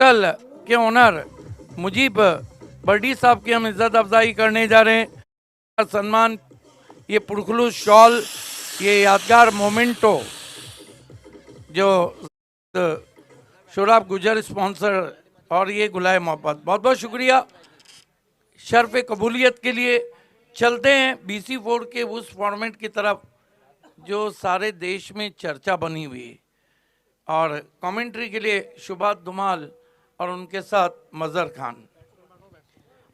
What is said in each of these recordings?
Hotel के owner Mujib birdie साहब की हम इज्जत अफजाई करने जा रहे हैं। सम्मान, ये पुरखलू शॉल, ये यादगार मोमेंटो जो शोराब गुजर स्पॉन्सर, और ये गुलाए मोहब्बत, बहुत बहुत शुक्रिया शर्फ कबूलियत के लिए। चलते हैं BC4 के उस फॉर्मेट की तरफ जो सारे देश में चर्चा बनी हुई है, और कमेंट्री के लिए शुभात धुमाल और उनके साथ मजर खान।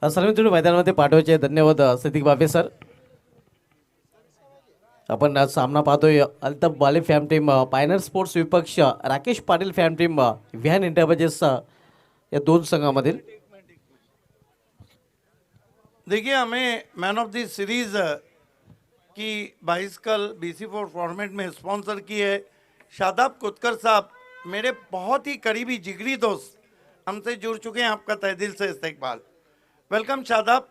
सर्व तुम्ही मैदानामध्ये पाठवायचे, धन्यवाद सिद्दीक बाबे सर. आपण आज सामना पाहतोय अल्ताफ बाले फॅम टीम पायनर स्पोर्ट्स विपक्ष Rakesh Patil fam team van enterprises या दोन संघामधील. देखिए, हमें मैन ऑफ द सीरीज की 22 कल BC4 फॉर्मेट में स्पॉन्सर की है शादाब कुतकर साहब, मेरे बहुत ही करीबी जिगरी दोस्त, हमसे जुड़ चुके हैं। आपका तहे दिल से इस्तकबाल, वेलकम शादाब।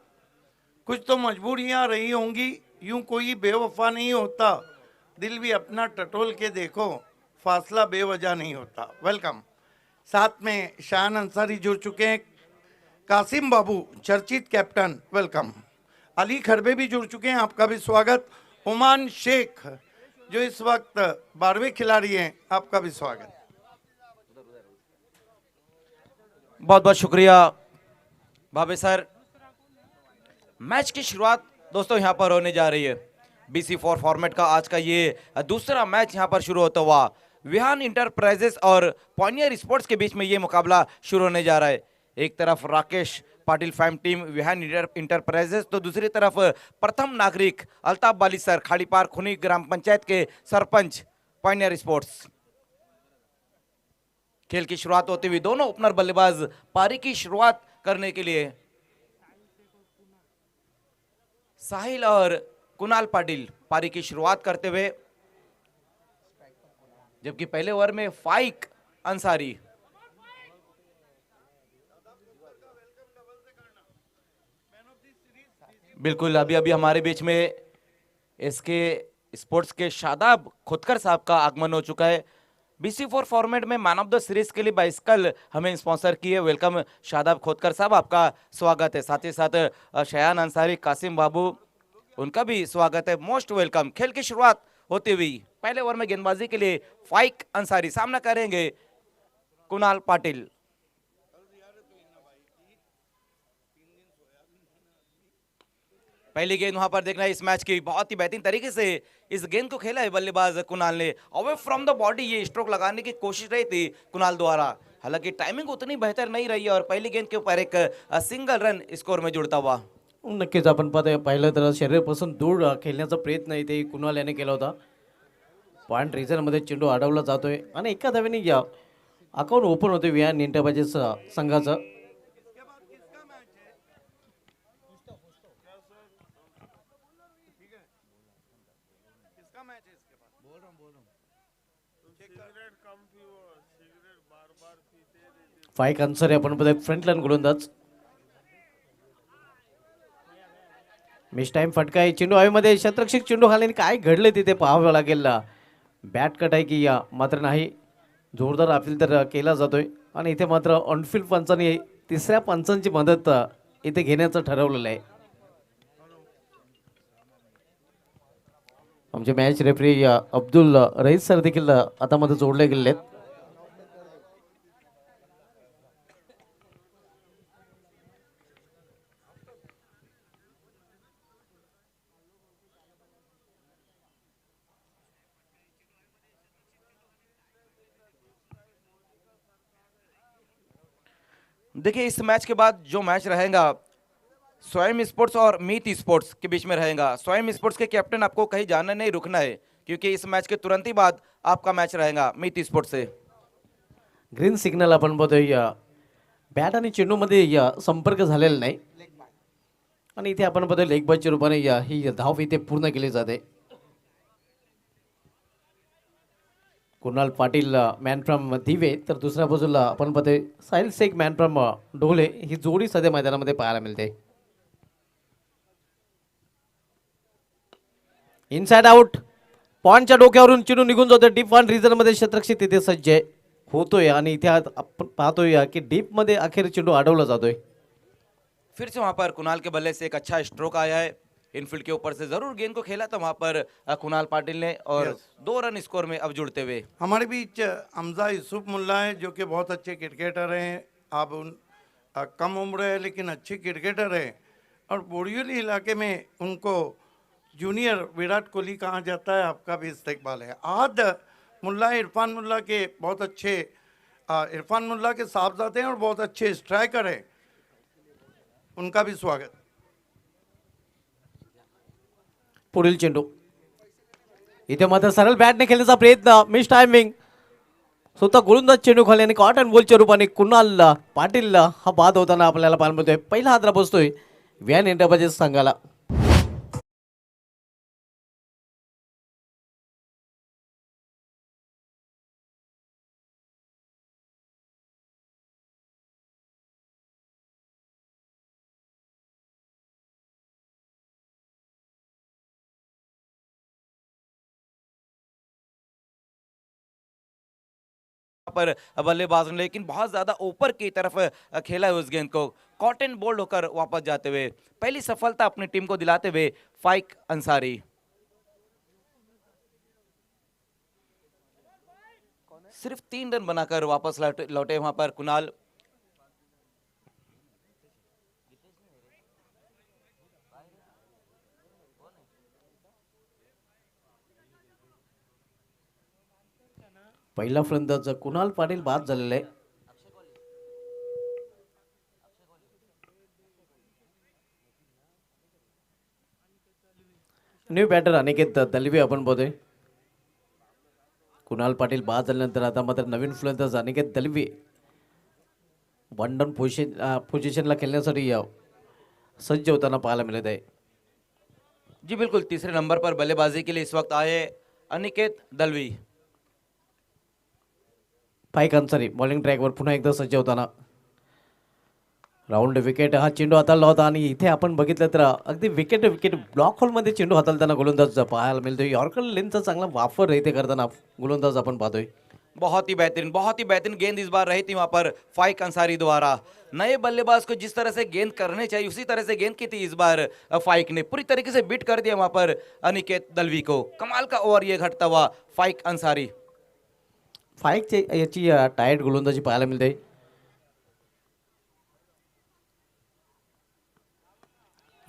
कुछ तो मजबूरियां रही होंगी, यूं कोई बेवफा नहीं होता, दिल भी अपना टटोल के देखो, फासला बेवजह नहीं होता। वेलकम। साथ में शान अंसारी जुड़ चुके हैं, कासिम बाबू चर्चित कैप्टन, वेलकम। अली खरबे भी जुड़ चुके हैं, आपका भी स्वागत। उमान शेख जो इस वक्त 12वें खिलाड़ी हैं, आपका भी स्वागत। बहुत बहुत शुक्रिया बाबे सर। मैच की शुरुआत दोस्तों यहां पर होने जा रही है। BC4 फॉर्मेट का आज का ये दूसरा मैच यहां पर शुरू होता हुआ विहान इंटरप्राइजेस और पॉनियर स्पोर्ट्स के बीच में ये मुकाबला शुरू होने जा रहा है। एक तरफ Rakesh Patil fam team Vihaan enterprises, तो दूसरी तरफ प्रथम नागरिक अल्ताफ बाली सर, खाड़ीपार खुनी ग्राम पंचायत के सरपंच, पॉनियर स्पोर्ट्स। खेल की शुरुआत होती हुई दोनों ओपनर बल्लेबाज पारी की शुरुआत करने के लिए साहिल और कुणाल पाटिल पारी की शुरुआत करते हुए, जबकि पहले ओवर में फाइक अंसारी बिल्कुल अभी अभी हमारे बीच में इसके स्पोर्ट्स के शादाब खुदकर साहब का आगमन हो चुका है। BC4 फॉर्मेट में मैन ऑफ द सीरीज के लिए 22 कल हमें स्पॉन्सर किए। वेलकम शादाब खोदकर साहब, आपका स्वागत है। साथ ही साथ शयान अंसारी, कासिम बाबू, उनका भी स्वागत है, मोस्ट वेलकम। खेल की शुरुआत होती हुई पहले ओवर में गेंदबाजी के लिए फाइक अंसारी, सामना करेंगे कुणाल पाटिल। पहली गेंद वहां पर देखना है इस मैच की, बहुत ही बेहतरीन तरीके से इस गेंद को खेला है बल्लेबाज कुणाल ने। अवे फ्रॉम द बॉडी ये स्ट्रोक लगाने की कोशिश रही थी कुणाल द्वारा, हालांकि टाइमिंग उतनी बेहतर नहीं रही है और पहली गेंद के ऊपर एक सिंगल रन स्कोर में जुड़ता हुआ। नक्कीच आपण पाहिलं तर शरीरापासून दूर खेळण्याचा प्रयत्न इथे कुणाल याने केला होता. पॉइंट रिझनमध्ये चेंडू अडवला जातोय आणि एका धावेने या अकाउंट ओपन होते विहान इंटरप्राइजेस संघाचं. फाइक अंसारी आपण फ्रंट लाईन गोलंदाज. मिस टाइम फटका आहे, चेंडू हवेमध्ये, शतरक्षक चेंडू खाल्याने काय घडले तिथे पाहावं लागेल. बॅट कट आहे की या मात्र नाही, जोरदार अपील तर केला जातोय आणि इथे मात्र ऑनफिल्ड पंचांनी तिसऱ्या पंचांची मदत इथे घेण्याचं ठरवलेलं आहे. आमचे match referee Abdul rice sir देखील आता मध्ये जोडले गेले आहेत. देखिए इस मैच के बाद जो मैच रहेगा स्वयं स्पोर्ट्स और मीत स्पोर्ट्स के बीच में रहेगा। स्वयं स्पोर्ट्स के कैप्टन आपको कहीं जाना नहीं, रुकना है, क्योंकि इस मैच के तुरंत ही बाद आपका मैच रहेगा मीत स्पोर्ट्स से। ग्रीन सिग्नल आपण बघतोय, बॅट आणि चेंडूमध्ये संपर्क झालेला नाही आणि इथे आपण बघतोय लेग बायच्या रूपाने ही धाव इथे पूर्ण केली जाते. कुणाल पाटील मॅन फ्रॉम दिवे, तर दुसऱ्या बाजूला आपण बघतोय साहिल शेख मॅन फ्रॉम ढोले. ही जोडी सध्या मैदानामध्ये पाहायला मिळते. इनसाइड आउट, पॉइंटच्या डोक्यावरून चेंडू निघून जातो. डीप वन रिजन मध्ये शतरक्षक तिथे सज्ज आहे. होतोय आणि इथे आपण पाहतोय की डीप मध्ये अखेर चेंडू अडवला जातोय. फिर से वहां पर कुणाल के बल्ले से एक अच्छा स्ट्रोक आया है, इनफील्ड के ऊपर से जरूर गेंद को खेला था वहां पर कुणाल पाटिल ने, और Yes. 2 रन स्कोर में अब जुड़ते हुए। हमारे बीच हमजा यूसुफ मुल्ला है जो कि बहुत अच्छे क्रिकेटर हैं। आप कम उम्र है लेकिन अच्छे क्रिकेटर हैं, और बोरिवली इलाके में उनको जूनियर विराट कोहली कहा जाता है। आपका भी इस्तेकबाल है। आज मुल्ला इरफान मुल्ला के बहुत अच्छे इरफान मुल्ला के साहबजादे हैं और बहुत अच्छे स्ट्राइकर हैं, उनका भी स्वागत। पुढील चेंडू इथे मात्र सरळ बॅटने खेळण्याचा प्रयत्न, मिस टायमिंग. स्वतः गोलंदाज चेंडू खाली आणि कॉटन बॉलच्या रूपाने कुणाल पाटील हा बाद होताना आपल्याला पाहायला मिळतोय. पहिला हादरा बसतोय व्यान एंटरप्राइजेस संघाला. पर बल्लेबाज ने लेकिन बहुत ज्यादा ऊपर की तरफ खेला है उस गेंद को, कॉटन बोल्ड होकर वापस जाते हुए पहली सफलता अपनी टीम को दिलाते हुए फाइक अंसारी। सिर्फ 3 रन बनाकर वापस लौटे वहां पर कुणाल। पहिला फलंदाज कुणाल पाटील बाद झालेला आहे. न्यू बॅटर अनिकेत दलवी आपण बघतोय. कुणाल पाटील बाद झाल्यानंतर आता मात्र नवीन फलंदाज अनिकेत दलवी वन डाऊन पोझिशनला खेळण्यासाठी सज्ज होताना पाहायला मिळत आहे. जी बिल्कुल, तीसरे नंबर पर बल्लेबाजी के लिए इस वक्त आए अनिकेत दलवी। फाईक अन्सारी बॉलिंग ट्रॅकवर पुन्हा एकदा सज्ज होताना. राऊंड विकेट हा चेंडू हाताळला होता आणि इथे आपण बघितलं तर अगदी विकेट ब्लॉक होलमध्ये चेंडू हाताळताना गोलंदाज पाहायला मिळतोय. यॉर्कर लेनचा चांगला वापर इथे करताना गोलंदाज आपण पाहतोय. बहुत ही बेहतरीन गेंद इस बार रही थी वहां पर फाइक अंसारी द्वारा। नए बल्लेबाज को जिस तरह से गेंद करने चाहिए उसी तरह से गेंद की थी इस बार फाइक ने, पूरी तरीके से बीट कर दिया वहां पर अनिकेत दलवी को। कमाल का ओवर ये घटता हुआ फाइक अंसारी। फाईकची याची टायर्ड गोलंदाजी पाहायला मिळते.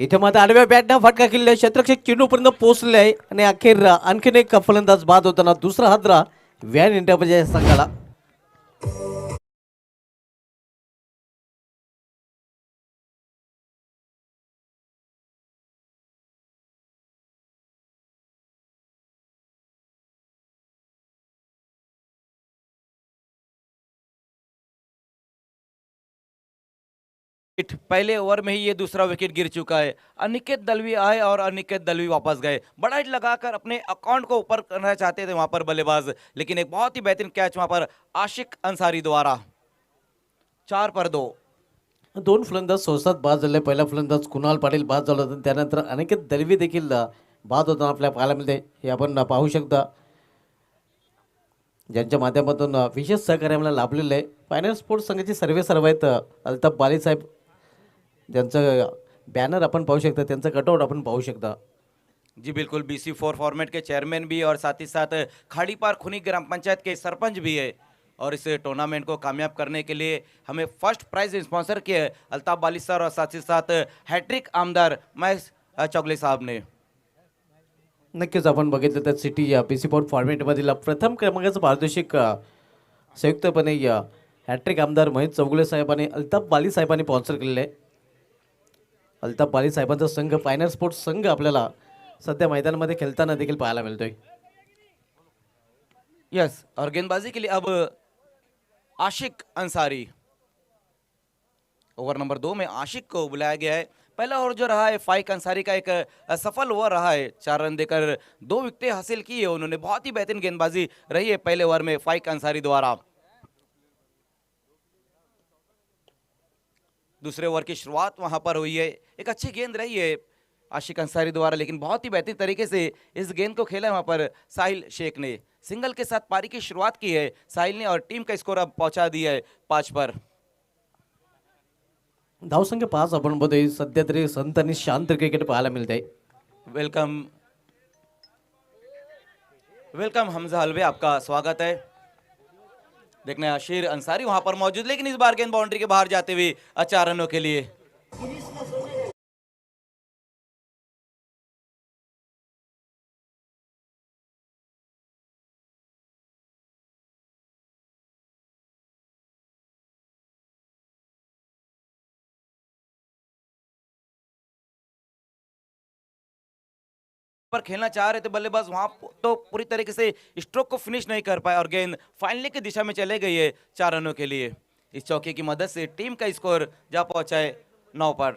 इथे मात्र आडव्या बॅटनं फटका केलेला क्षेत्ररक्षक चेंडूपर्यंत पोहोचले आहे आणि अखेर आणखीन एक फलंदाज बाद होताना दुसरा हादरा व्यान एंटरप्राइजेस संघाला. पहले ओवर में ही ये दूसरा विकेट गिर चुका है। अनिकेत दलवी आए और अनिकेत दलवी वापस गए। बड़ा हिट लगाकर अपने अकाउंट को ऊपर करना चाहते थे वहां पर बल्लेबाज, लेकिन एक बहुत ही बेहतरीन कैच वहां पर आशिक अंसारी द्वारा। 4 पर 2। दोन फलंदाज स्वस्तात बाद झाले. पहिला फलंदाज कुणाल पाटील बाद झाला होता, त्यानंतर अनिकेत दलवी देखील बाद होताना आपल्या पाहायला मिळते. हे आपण पाहू शकता, ज्यांच्या माध्यमातून विशेष सहकार्य आम्हाला लाभलेलं आहे. फायनल स्पोर्ट्स संघाचे सर्व आहेत अल्ताफ बाली साहेब, ज्यांचं बॅनर आपण पाहू शकता, त्यांचं कटआउट आपण पाहू शकता. जी बिल्कुल, BC4 फॉर्मेट के चेयरमैन भी और साथ ही साथ खाड़ीपार खुनी ग्राम पंचायत के सरपंच भी है। और इस टूर्नामेंट को कामयाब करने के लिए हमें फर्स्ट प्राइज स्पॉन्सर किया है अल्ताफ बाली सर और साथ ही साथ हैट्रिक आमदार महेश चौगले साहब ने। नक्कीच आपण बघितलं तर सिटी या BC4 फॉर्मेटमधील प्रथम क्रमांकाचं पारितोषिक संयुक्तपणे हॅट्रिक आमदार महेश चौगुले साहेब आणि अल्ताफ बाली साहेबांनी स्पॉन्सर केलेलं आहे. अल्ताफ बाली साहेबांचा संघ फायनल स्पोर्ट्स संघ आपल्याला सध्या मैदानामध्ये खेळताना देखील पाहायला मिळतोय. यस, और गेंदबाजी के लिए अब आशिक अंसारी। ओवर नंबर 2 में आशिक को बुलाया गया है। पहला ओवर जो रहा है फाइक अंसारी का एक सफल ओवर रहा है। 4 रन देकर 2 विकेटें हासिल की है उन्होंने। बहुत ही बेहतरीन गेंदबाजी रही है पहले ओवर में फाइक अंसारी द्वारा। दूसरे ओवर की शुरुआत वहां पर हुई है, एक अच्छी गेंद रही है आशिक अंसारी द्वारा, लेकिन बहुत ही बेहतरीन तरीके से इस गेंद को खेला है वहां पर साहिल शेख ने। सिंगल के साथ पारी की शुरुआत की है साहिल ने और टीम का स्कोर अब पहुंचा दिया है 5 पर। धावसंख्या 5 आपण बघतोय सध्या तरी संत आणि शांत क्रिकेट पाहायला मिळते. वेलकम वेलकम हमजा हलवे, आपका स्वागत है। देखना है आशिर अंसारी वहां पर मौजूद, लेकिन इस बार गेंद बाउंड्री के बाहर जाते हुए 4 रनों के लिए। पर खेलना चाह रहे थे बल्लेबाज, वहां तो पूरी तरीके से स्ट्रोक को फिनिश नहीं कर पाए और गेंद फाइनली की दिशा में चले गई है 4 रनों के लिए। इस चौके की मदद से टीम का स्कोर जा पहुंचा है 9 पर।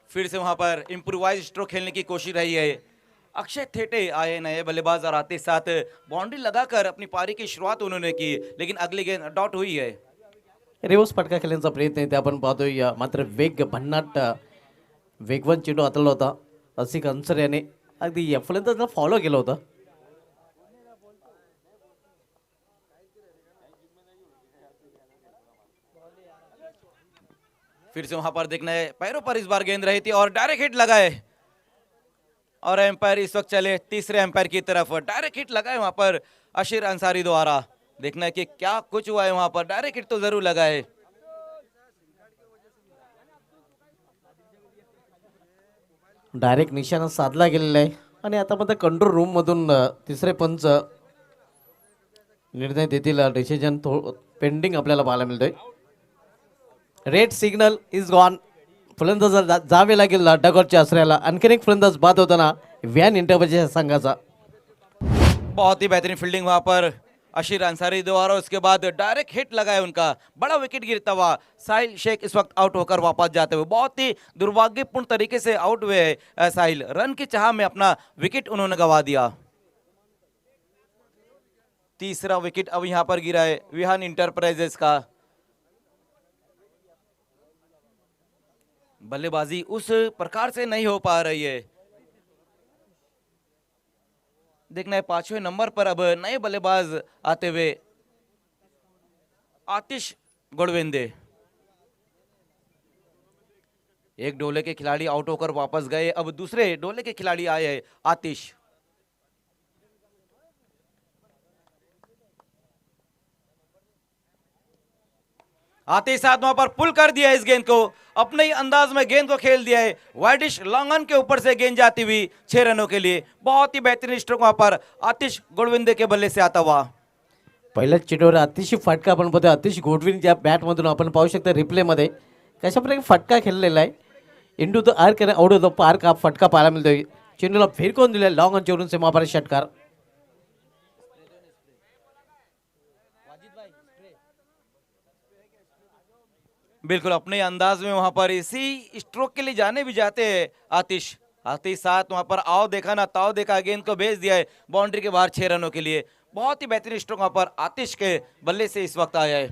फिर से वहां पर इंप्रोवाइज स्ट्रोक खेलने की कोशिश रही है। अक्षय थेटे आए नए बल्लेबाज और आते साथ बाउंड्री लगाकर अपनी पारी की शुरुआत उन्होंने की, लेकिन अगली गेंद डॉट हुई है। रिवर्स फटका खेळण्याचा प्रयत्न आहे ते आपण पाहतोय. मात्र वेग भन्नाट वेगवान चेंडू हाताळला होता असिक अन्सर याने. अगदी फलंदाजाला फॉलो केलं होतं. फिर से वहां पर देखना है पैरों पर इस बार गेंद रही थी और डायरेक्ट हिट लगाए और एम्पायर इस वक्त चले तीसरे एम्पायर की तरफ। डायरेक्ट हिट लगाए वहां पर अशीर अंसारी द्वारा। देखना है कि क्या कुछ हुआ है वहां पर। डायरेक्ट हिट तो जरूर लगा है। डायरेक्ट निशाणा साधला गेलेला आहे आणि आता मात्र कंट्रोल रूम मधून तिसरे पंच निर्णय देतील. डिसिजन पेंडिंग आपल्याला पाहायला मिळतोय. Red signal is gone. फलंदाज जावे लागेल डगआउटच्या आश्रयाला. आणखीन एक फलंदाज बाद होताना व्यान इंटरव्यूच्या संघाचा. बहुत ही बेहतरीन फील्डिंग वहां पर अशीर अंसारी द्वारा। उसके बाद डायरेक्ट हिट लगाए उनका, बड़ा विकेट गिरता हुआ साहिल शेख इस वक्त आउट होकर वापस जाते हुए। बहुत ही दुर्भाग्यपूर्ण तरीके से आउट हुए हैं साहिल। रन की चाह में अपना विकेट उन्होंने गंवा दिया। तीसरा विकेट अब यहां पर गिरा है विहान इंटरप्राइजेस का। बल्लेबाजी उस प्रकार से नहीं हो पा रही है। देखना है 5वें नंबर पर अब नए बल्लेबाज आते हुए आतिश गोडविंदे। एक डोले के खिलाड़ी आउट होकर वापस गए, अब दूसरे डोले के खिलाड़ी आए हैं आतिश। आते ही साथ वहां पर पुल कर दिया इस गेंद को, अपने ही अंदाज में गेंद को खेल दिया है। वाइडिश लॉन्ग ऑन के ऊपर से गेंद जाती हुई 6 रनों के लिए। बहुत ही बेहतरीन स्ट्रोक वहां पर आतिश गोडविंदे के बल्ले से आता हुआ। पहिल्याच चेंडूवर अतिशय फटका आपण पाहतोय. आतिश गोडविनच्या बॅटमधून आपण पाहू शकता रिप्लेमध्ये कशा प्रकारे फटका खेळलेला आहे. इंडू द आर्क आणि आउट ऑफ द पार्क हा फटका पाहायला मिळतोय. चेंडूला फिरकवून दिला लॉंग ऑन चेवरून सीमापार षटकार. बिल्कुल अपने अंदाज में वहां पर इसी स्ट्रोक के लिए जाने भी जाते हैं आतिश। आते ही साथ वहां पर आओ देखा ना ताओ देखा, गेंद को भेज दिया है बाउंड्री के बाहर 6 रनों के लिए। बहुत ही बेहतरीन स्ट्रोक वहां पर आतिश के बल्ले से इस वक्त आया है।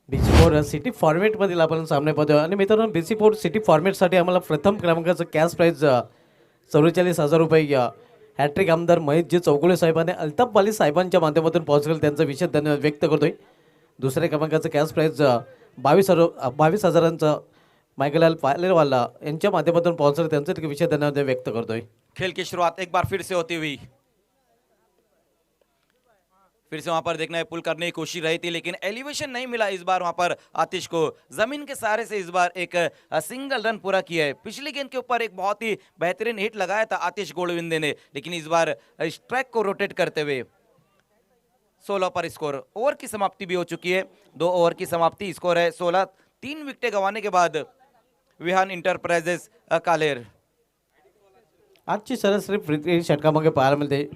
BC4 सिटी फॉर्मेट मधील आपण सामने पाहतोय. आणि मित्रांनो BC4 सिटी फॉर्मेटसाठी आम्हाला प्रथम क्रमांकाचं कॅश प्राइज 44,000 रुपये हॅट्रिक आमदार महेशजी चौगुले साहेबांनी अल्ताफ वाली साहेबांच्या माध्यमातून पोहोचले, त्यांचा विशेष धन्यवाद व्यक्त करतोय. दुसऱ्या क्रमांकाचं कॅश प्राइज 22,000 मायकलाल पालेवाला यांच्या माध्यमातून पोहोचले, त्यांचा विशेष धन्यवाद व्यक्त करतोय. खेल की शुरुआत एक बार फिर से होती हुई। फिर से वहां पर देखना है पुल करने की कोशिश रही थी, लेकिन एलिवेशन नहीं मिला इस बार वहां पर आतिश को। जमीन के सहारे से इस बार एक सिंगल रन पूरा किया है। पिछली गेंद के ऊपर एक बहुत ही बेहतरीन हिट लगाया था आतिश गोडविंदे ने, लेकिन इस बार स्ट्राइक को रोटेट करते हुए 16 पर स्कोर। ओवर की समाप्ति भी हो चुकी है, 2 ओवर की समाप्ति, स्कोर है 16। 3 विकेटें गंवाने के बाद विहान इंटरप्राइजेस कालेर। आजची सरासरी षटकामागे पाहायला मिळते.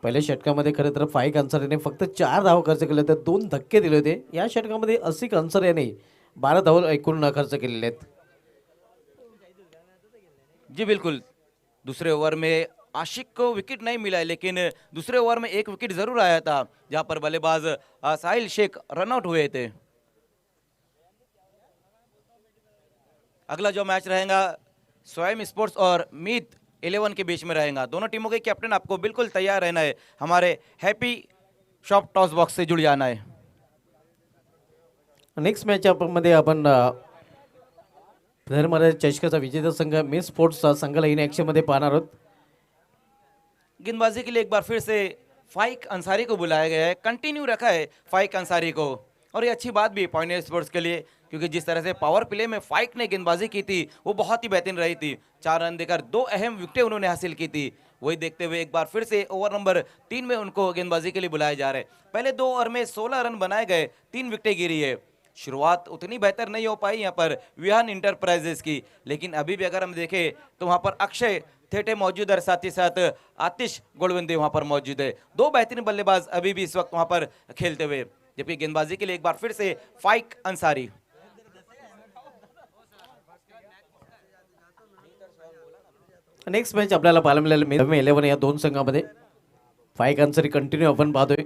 पहिल्या षटकामध्ये खरं तर फाईक अन्सर याने फक्त 4 धावा खर्च केले होते, 2 धक्के दिले होते. या षटकामध्ये असिक अन्सर याने 12 धावा एकूण खर्च केलेले आहेत. जी बिल्कुल, दूसरे ओवर में आशिक को विकेट नहीं मिला है, लेकिन दूसरे ओवर में एक विकेट जरूर आया था जहां पर बल्लेबाज साहिल शेख रनआउट हुए थे। अगला जो मैच रहेगा स्वयं स्पोर्ट्स और मीत 11 के बीच में रहेगा। दोनों टीमों के कैप्टन आपको बिल्कुल तैयार रहना है, हमारे हैप्पी शॉप टॉस बॉक्स से जुड़ जाना है। नेक्स्ट मॅच मध्ये आपण धर्मराज चषकाचा विजेता संघ मिस स्पोर्ट्सचा संघाला इन ॲक्शनमध्ये पाहणार आहोत। गेंदबाजी के लिए एक बार फिर से फाइक अंसारी को बुलाया गया है, कंटिन्यू रखा है फाइक अंसारी को, और ये अच्छी बात भी है पॉइंट स्पोर्ट्स के लिए, क्योंकि जिस तरह से पावर प्ले में फाइक ने गेंदबाजी की थी वो बहुत ही बेहतरीन रही थी। 4 रन देकर 2 अहम विकेटें उन्होंने हासिल की थी। वही देखते हुए एक बार फिर से ओवर नंबर 3 में उनको गेंदबाजी के लिए बुलाया जा रहा है। पहले 2 ओवर में 16 रन बनाए गए, 3 विकेटें गिरी है। शुरुआत उतनी बेहतर नहीं हो पाई यहाँ पर विहान इंटरप्राइजेस की, लेकिन अभी भी अगर हम देखें तो वहाँ पर अक्षय थेटे मौजूद है, साथ ही साथ आतिश गोलवंदे वहाँ पर मौजूद है। 2 बेहतरीन बल्लेबाज अभी भी इस वक्त वहाँ पर खेलते हुए, जबकि गेंदबाजी के लिए एक बार फिर से फाइक अंसारी। नेक्स्ट मॅच आपल्याला पाहायला मिळालं 11 या दोन संघामध्ये फाईक अंसारी कंटिन्यू आपण पाहतोय।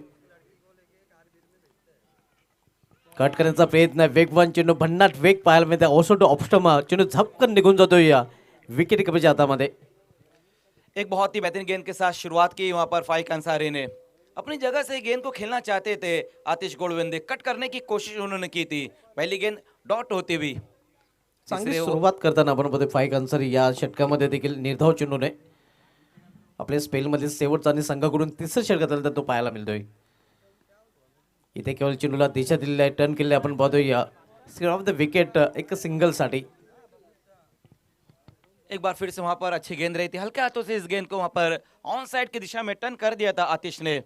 कट करण्याचा प्रयत्न, वेगवान चेंडू, भन्नाट वेग पाहायला मिळते। ओसोटो ऑप्स्टमा चेंडू झपकन निघून जातोय या विकेट कमीच्या हातामध्ये। एक बहुत ही बेहतरीन गेंद के साथ शुरुआत की वहां पर फाइक अंसारी ने, अपनी जगह से गेंद को खेलना चाहते थे। आतिश गोलवंदे कट करने की कोशिश उन्होंने की थी, पहली गेंद डॉट होती हुई। चांगली सुरुवात करताना आपण बघतोय फाईक अंसारी या षटकामध्ये देखील निर्धाव चेंडूने आपल्या स्पेलमध्ये शेवटचा आणि संघाकडून तिसरं षटक झालं तर तो पाहायला मिळतोय। इथे केवळ चेंडूला दिशा दिलेली आहे, टर्न केलेली आपण पाहतोय या स्क्रीन ऑफ द विकेट एक सिंगल साठी। एक बार फिर से वहां पर अच्छी गेंद रही थी, हल्के हाथों से इस गेंद को वहां पर ऑन साइड की दिशा में टर्न कर दिया था आतिश ने।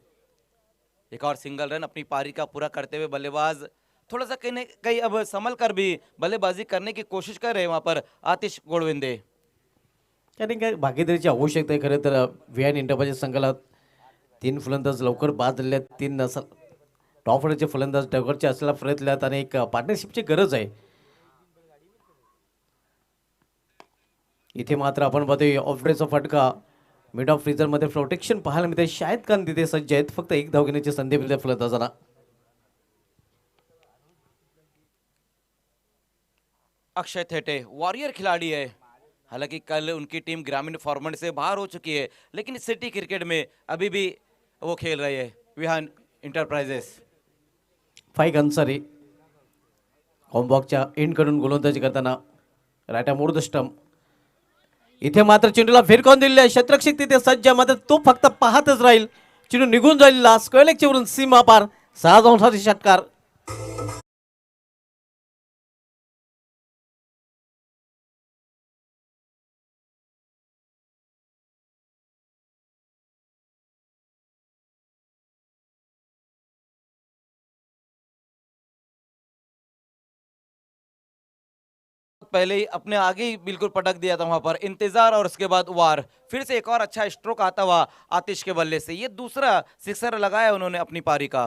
एक और सिंगल रन अपनी पारी का पूरा करते हुए बल्लेबाज थोड़ा सा कहीं कहीं अब संभल कर भी बल्लेबाजी करने की कोशिश कर रहे हैं वहां पर आतिश गोलवंदे। त्याने काय भागीदारीची आवश्यकता आहे खरं तर विहान इंटरप्राइजेस संघाला 3 फलंदाज लवकर बाद झालेले आहेत, 3 टॉप ऑर्डरचे फलंदाज डगरचे असलेला प्रयत्न आहेत आणि एक पार्टनरशिपची गरज आहे। इथे मात्र आपण पाहतोय ऑफरेचा फटका, मिड ऑफ फ्रीजर मध्ये प्रोटेक्शन पाहायला मिळते। शाहिद खान तिथे सज्ज आहेत, फक्त एक धाव घेण्याची संधी मिळते फलंदाजांना। अक्षय थेटे वॉरियर खिलाड़ी है, हालांकि कल उनकी टीम ग्रामीण फॉर्मेट से बाहर हो चुकी है, लेकिन सिटी क्रिकेट में अभी भी वो खेल रहे हैं विहान इंटरप्राइजेस। फाईक अंसारी कॉम्बॉक्सच्या एंड कडून गोलंदाजी करताना राईट मोड द स्टंप। इथे मात्र चेंडूला फिरकावून दिलेला आहे, क्षेत्ररक्षक तिथे सज्ज, मात्र तो फक्त पाहतच राहील। चेंडू निघून जाईल स्क्वेअरलेगच्या वरून सीमा पार, 6 धावांसाठी षटकार। पहले ही अपने आगे ही बिल्कुल पटक दिया था वहां पर, इंतजार और उसके बाद वार। फिर से एक और अच्छा स्ट्रोक आता हुआ आतिश के बल्ले से, ये दूसरा सिक्सर लगाया उन्होंने अपनी पारी का।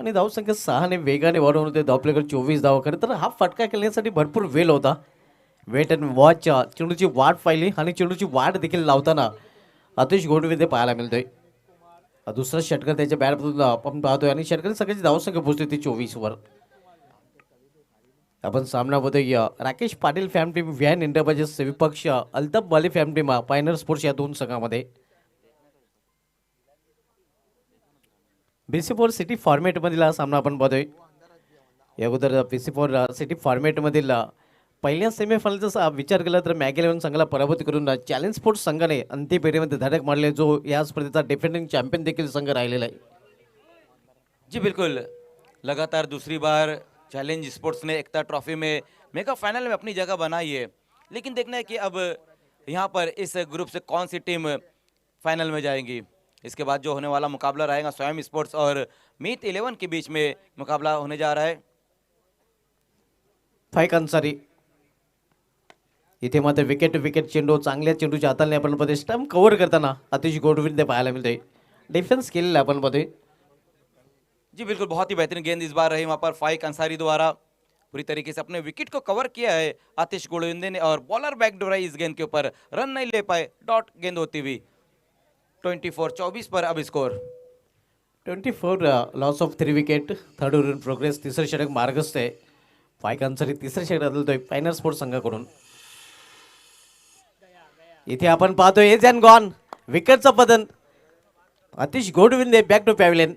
आणि धावसंख्या 6 ने वेगाने वाढवून होते, धावपलेकर 24 धावा। खरं तर हा फटका खेळण्यासाठी भरपूर वेळ होता। वेट अँड वॉच चेंडूची वाट पाहिली आणि चेंडूची वाट देखील लावताना आतिश गोडविंदे पाहायला मिळतोय। दुसरा षटकार त्याच्या बॅटमधून आपण पाहतोय आणि षटकाची सगळ्याची धावसंख्या पोहोचते ती 24 वर। आपण सामना बघतोय Rakesh Patil fam team Vihaan enterprises विपक्ष अल्ताफ वाली फॅम टीम पायनर स्पोर्ट्स या दोन संघामध्ये। BC4 सिटी फॉर्मॅट मधील हा सामना आपण बघतोय। या अगोदर BC4 सिटी फॉर्मॅट मधील पहिल्या सेमीफायनलचा विचार केला तर मॅग 11 संघाला पराभूत करून चॅलेंज स्पोर्ट्स संघाने अंतिम फेरीमध्ये धडक मारले, जो या स्पर्धेचा डिफेंडिंग चॅम्पियन देखील संघ राहिलेला आहे। जी बिल्कुल, लगातार दूसरी बार चैलेंज स्पोर्ट्स ने एकता ट्रॉफी में मेगा फाइनल में अपनी जगह बनाई है, लेकिन देखना है कि अब यहाँ पर इस ग्रुप से कौन सी टीम फाइनल में जाएंगी। इसके बाद जो होने वाला मुकाबला रहेगा स्वयं स्पोर्ट्स और मीत 11 के बीच में मुकाबला होने जा रहा है। फाईक अंसारी इथे मात्र विकेट विकेट चेंडू चांगल्या चेंडूच्या हाताने आपण मध्ये स्टंप कव्हर करताना आतिश गोडविंदे पाहायला मिळते। डिफेन्स केलेला आपण मध्ये। जी बिल्कुल, बहुत ही बेहतरीन गेंद इस बार रही वहां पर फाइक अंसारी द्वारा। पूरी तरीके से अपने विकेट को कवर किया है आतिश गोविंदे ने, और बॉलर बैकडोर आई इस गेंद के ऊपर, रन नहीं ले पाए, डॉट गेंद होती हुई। 24-24 पर अब score. 24 loss of 3 wicket, third over in progress. तिसरे षटक मार्गस्थ आहे. फाईक अन्सारी तिसरे षटक बदलतोय फायनल स्पोर्ट्स संघाकडून. इथे आपण पाहतोय एज अँड गॉन, विकेटचं पतन. आतिश गोडविंदे बॅक टू पॅव्हलियन.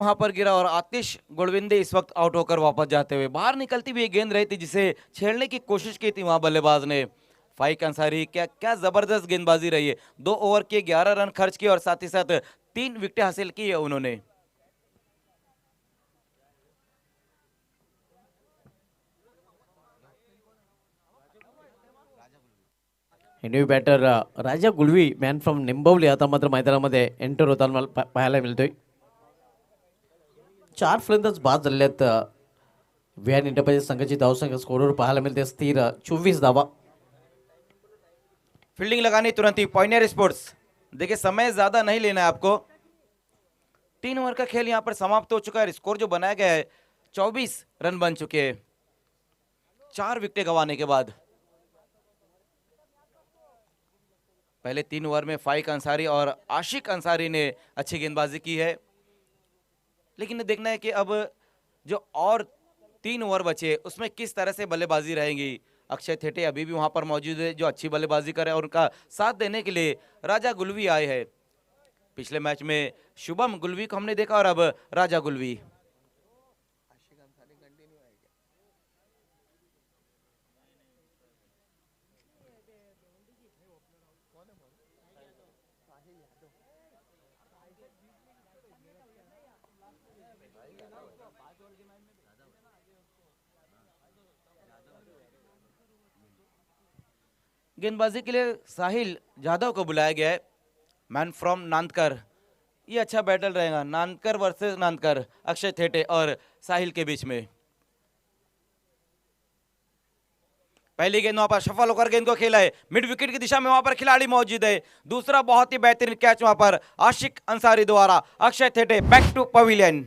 वहां पर गिरा और आतिश गोडविंदे इस वक्त आउट होकर वापस जाते हुए, बाहर निकलती हुई एक गेंद रही थी जिसे छेड़ने की कोशिश की थी वहां बल्लेबाज ने. फाइक अंसारी, क्या क्या जबरदस्त गेंदबाजी रही है. 2 ओवर के 11 रन खर्च किए और साथ ही साथ 3 विकेट हासिल की है उन्होंने. New batter Raja Gulvi man from Nimbavali आता मात्र मैदानामध्ये एंटर होताना मला पाहायला मिळतोय. 4 फलंदाज बाद झालेले आहेत. व्हीआर इंटरप्राइजेस संघाची धावसंख्या स्कोरवर पाहायला मिळते स्थिर 24 धावा. फील्डिंग लगानी तुरंत ही पॉइनियर स्पोर्ट्स. देखिए समय ज्यादा नहीं लेना है आपको. 3 ओवर का खेल यहां पर समाप्त हो चुका है. स्कोर जो बनाया गया है 24 रन बन चुके हैं 4 विकेट गंवाने के बाद. पहले 3 ओवर में फाइक अंसारी और आशिक अंसारी ने अच्छी गेंदबाजी की है, लेकिन देखना है कि अब जो और 3 ओवर बचे उसमें किस तरह से बल्लेबाजी रहेंगी. अक्षय थेटे अभी भी वहां पर मौजूद है जो अच्छी बल्लेबाजी करे, और उनका साथ देने के लिए राजा गुलवी आए हैं. पिछले मैच में शुभम गुलवी को हमने देखा और अब राजा गुलवी. गेंदबाजी के लिए साहिल जाधव को बुलाया गया है, मैन फ्रॉम नांदकर. ये अच्छा बैटल रहेगा, नांदकर वर्सेस नांदकर, अक्षय थेटे और साहिल के बीच में. पहली गेंद वहां पर सफल होकर गेंद को खेला है, मिड विकेट की दिशा में वहां पर खिलाड़ी मौजूद है. दूसरा बहुत ही बेहतरीन कैच वहां पर आशिक अंसारी द्वारा. Akshay Thete back to pavilion.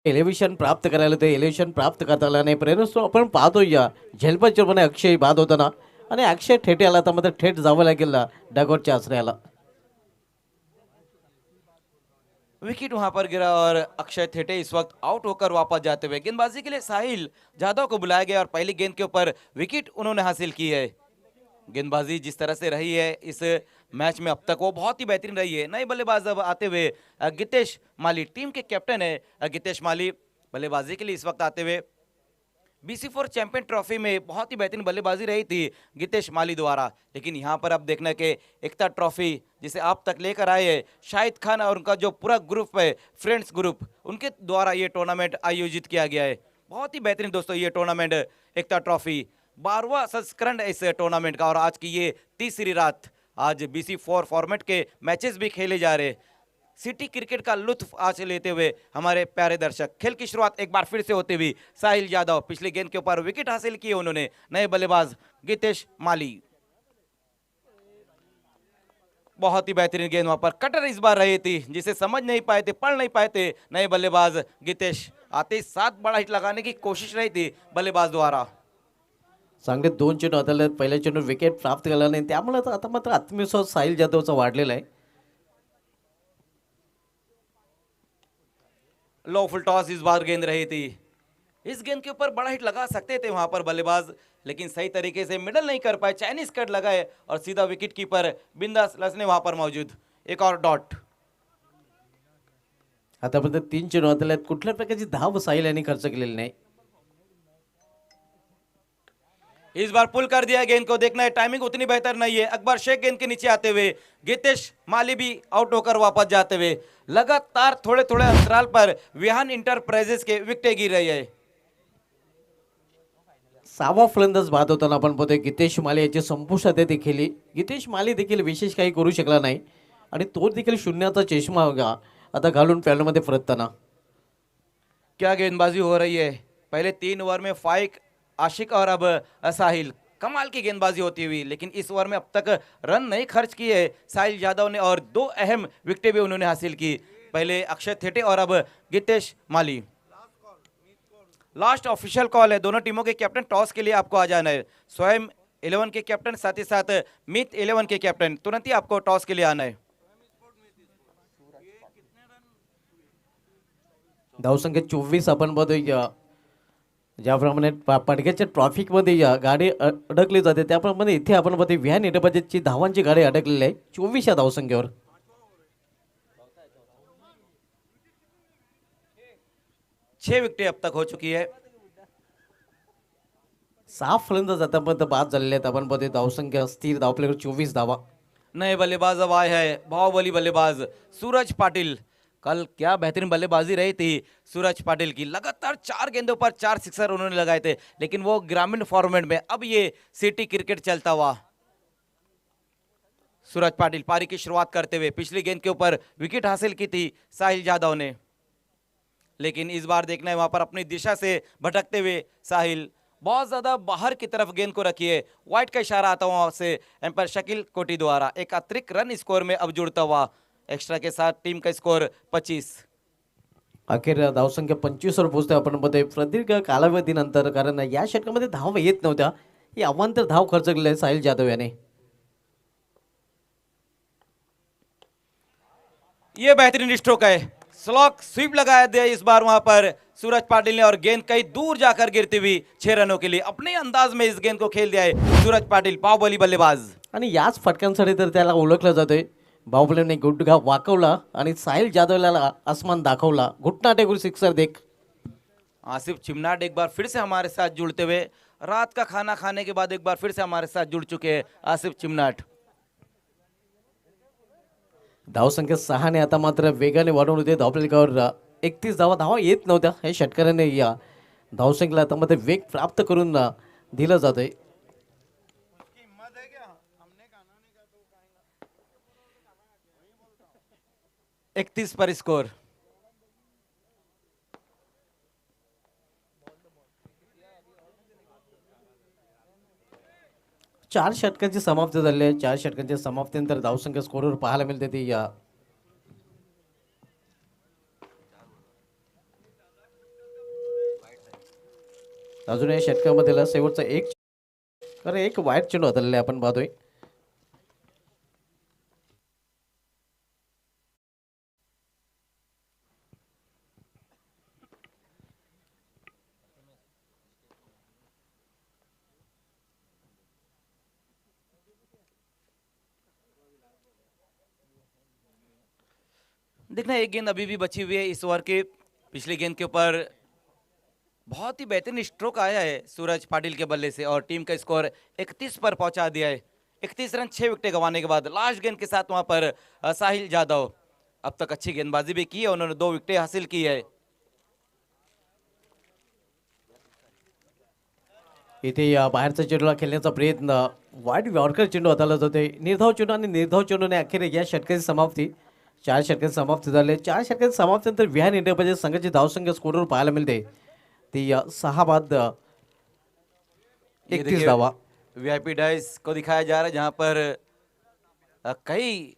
Elevation प्राप्त करायला ते एलिव्हेशन प्राप्त करता आलं नाही. परंतु आपण पाहतो या झेलपचरपणे अक्षय बाद होताना आणि अक्षय थेटे आला तर मात्र थेट जावं लागेल डगआउटच्या आश्रयाला. विकेट वहां पर गिरा और अक्षय थेटे इस वक्त आउट होकर वापस जाते हुए. गेंदबाजी के लिए साहिल जाधव को बुलाया गया और पहली गेंद के ऊपर विकेट उन्होंने हासिल की है. गेंदबाजी जिस तरह से रही है इस मैच में अब तक वो बहुत ही बेहतरीन रही है. नए बल्लेबाज अब आते हुए गितेश माली, टीम के कैप्टन है गितेश माली, बल्लेबाजी के लिए इस वक्त आते हुए. BC4 चैंपियन ट्रॉफी में बहुत ही बेहतरीन बल्लेबाजी रही थी गितेश माली द्वारा, लेकिन यहाँ पर अब देखना कि एकता ट्रॉफी जिसे आप तक लेकर आए हैं शाहिद खान और उनका जो पूरा ग्रुप है, फ्रेंड्स ग्रुप, उनके द्वारा ये टूर्नामेंट आयोजित किया गया है. बहुत ही बेहतरीन दोस्तों ये टूर्नामेंट एकता ट्रॉफी 12वां संस्करण है इस टूर्नामेंट का, और आज की ये तीसरी रात. आज BC4 फॉर्मेट के मैचेस भी खेले जा रहे हैं. सिटी क्रिकेट का लुत्फ आज लेते हुए हमारे प्यारे दर्शक. खेल की शुरुआत एक बार फिर से होते हुई साहिल यादव, पिछली गेंद के ऊपर विकेट हासिल किए उन्होंने. नए बल्लेबाज गितेश माली. बहुत ही बेहतरीन गेंद वहां पर कटर इस बार रही थी जिसे समझ नहीं पाए थे, पढ़ नहीं पाए थे नए बल्लेबाज गितेश. आते 7 बड़ा हिट लगाने की कोशिश रही थी बल्लेबाज द्वारा. चांगले 2 चेंडू हाताळले, पहिल्या चेंडू विकेट प्राप्त केला नाही, त्यामुळे आता मात्र आत्मविश्वास साहिल जाधवचा वाढलेला आहे. लो फुल टॉस इस बार गेंद रही थी. इस गेंद के ऊपर बड़ा हिट लगा सकते थे वहां पर बल्लेबाज, लेकिन सही तरीके से मिडल नहीं कर पाए. चाइनीज कट लगाए और सीधा विकेट कीपर बिंदास लसने वहां पर मौजूद. एक और डॉट. आतापर्यंत 3 चेंडू हाताळले, कुठल्या प्रकारची धाव साहिल यांनी खर्च केलेली नाही. इस बार पुल कर दिया गेंद को, देखना है टाइमिंग उतनी बेहतर नहीं है। अकबर शेख गेंद के नीचे आते हुए, गितेश माली भी आउट होकर वापस जाते हुए, लगातार थोड़े थोड़े अंतराल पर विहान इंटरप्राइजेस के विकेटें गिर रही है। 6वा फलंदाज बाद होताना आपण पाहतोय गितेश माली याची संपुष्टात येते खेळी. गितेश माली देखील विशेष काही करू शकला नाही आणि तो देखील शून्याचा चष्मा बघा आता घालून फॅनमध्ये परतताना. क्या गेंदबाजी हो रही है। पहले 3 ओवर में फाइक, आशिक और अब साहिल, कमाल की गेंदबाजी होती हुई, लेकिन इस ओवर में अब तक रन नहीं खर्च किए साहिल यादव ने और 2 अहम विकेटें भी उन्होंने हासिल की। पहले अक्षय थेटे और अब गितेश माली। लास्ट ऑफिशियल कॉल है, दोनों टीमों के कैप्टन टॉस के लिए आपको आ जाना है। स्वयं 11 के कैप्टन, साथ ही साथ मीत 11 के कैप्टन, तुरंत ही आपको टॉस के लिए आना है। धावसंख्या 24 आपण पाहतोय ज्याप्रमाणे पडक्याच्या ट्रॉफिकमध्ये गाडी अडकली जाते त्याप्रमाणे इथे आपण पाहतोय विहान इंटरप्राइजेसची धावांची गाडी अडकलेली आहे 24 या धावसंख्येवर. 6 विकेटें अब तक हो चुकी है। 6 फलंदाज आतापर्यंत बाद झालेले आहेत. आपण पाहतोय धावसंख्या स्थिर धावपल्यावर 24 धावा. नए बल्लेबाज अब आए हैं, बाहुबली बल्लेबाज सूरज पाटिल। कल क्या बेहतरीन बल्लेबाजी रही थी सूरज पाटिल की, लगातार 4 गेंदों पर 4 सिक्सर उन्होंने लगाए थे, लेकिन वो ग्रामीण फॉर्मेट में, अब ये सिटी क्रिकेट चलता हुआ। सूरज पाटिल पारी की शुरुआत करते हुए पिछली गेंद के ऊपर विकेट हासिल की थी साहिल यादव ने, लेकिन इस बार देखना है वहां पर अपनी दिशा से भटकते हुए साहिल बहुत ज्यादा बाहर की तरफ गेंद को रखिए। वाइट का इशारा आता हुआ से एम्पायर शकील कोटी द्वारा एक अतिरिक्त रन स्कोर में अब जुड़ता हुआ, एक्स्ट्रा के साथ टीम का स्कोर 25। अखेर धावसंख्या 25 वर पोहोचते. आपण पाहतोय प्रदीर्घ कालावधीनंतर, कारण या षटकामध्ये धाव येत नव्हत्या, ही अवांतर धाव खर्च केले आहे साहिल जाधव याने. ये बेहतरीन स्ट्रोक है, स्लॉक स्वीप लगाया दिया इस बार वहां पर सूरज पाटिल ने, और गेंद कहीं दूर जाकर गिरती हुई 6 रनों के लिए अपने अंदाज में इस गेंद को खेल दिया है सूरज पाटिल, बाहुबली बल्लेबाज. आणि याच फटक्यांसाठी तर त्याला ओळखलं जातोय. बाहुबलीने गुडघा वाकवला आणि साहिल जाधवला आसमान दाखवला. घुटना टेकून सिक्सर देख. आसिफ चिमनाट एक बार फिर से हमारे साथ जुड़ते हुए, रात का खाना खाने के बाद एक बार फिर से हमारे साथ जुड़ चुके हैं आसिफ चिमनाट. धावसंख्या 6 ने आता मात्र वेगाने वाढवून होते. धावफलकावर 31 धावा येत नव्हत्या. हे षटकाराने या धावसंख्येला आता मात्र वेग प्राप्त करून दिला जातोय. 31 पर स्कोर. चार षटकांची समाप्ती झाली आहे. 4 षटकांच्या समाप्तीनंतर धावसंख्या स्कोरवर पाहायला मिळते ती या अजून या षटकामध्ये शेवटचा एक वाईट चेंडू हाताळलेला आपण पाहतोय. देखना एक गेंद अभी भी बची हुई है इस ओवर के। पिछली गेंद के ऊपर बहुत ही बेहतरीन स्ट्रोक आया है सूरज पाटिल के बल्ले से और टीम का स्कोर 31 पर पहुंचा दिया है। 31 रन 6 विकेटें गंवाने के बाद लास्ट गेंद के साथ वहां पर साहिल यादव अब तक अच्छी गेंदबाजी भी की है, उन्होंने 2 विकेटें हासिल की है। इथे या बाहेरचा चेंडूला खेळण्याचा प्रयत्न, वाईट यॉर्कर चेंडू हाताळला जातोय. निर्धाव चेंडू आणि निर्धाव चेंडूने अखेर या षटकाची समाप्ती. 4 षटकांची समाप्ती झाली. 4 षटकांची समाप्तीनंतर विहान इंटरप्राइजेस संघाची धावसंख्या स्कोरवर पाहायला मिळते ती 6 बाद 31 धावा. वीआईपी डाइस को दिखाया जा रहा है जहां पर कई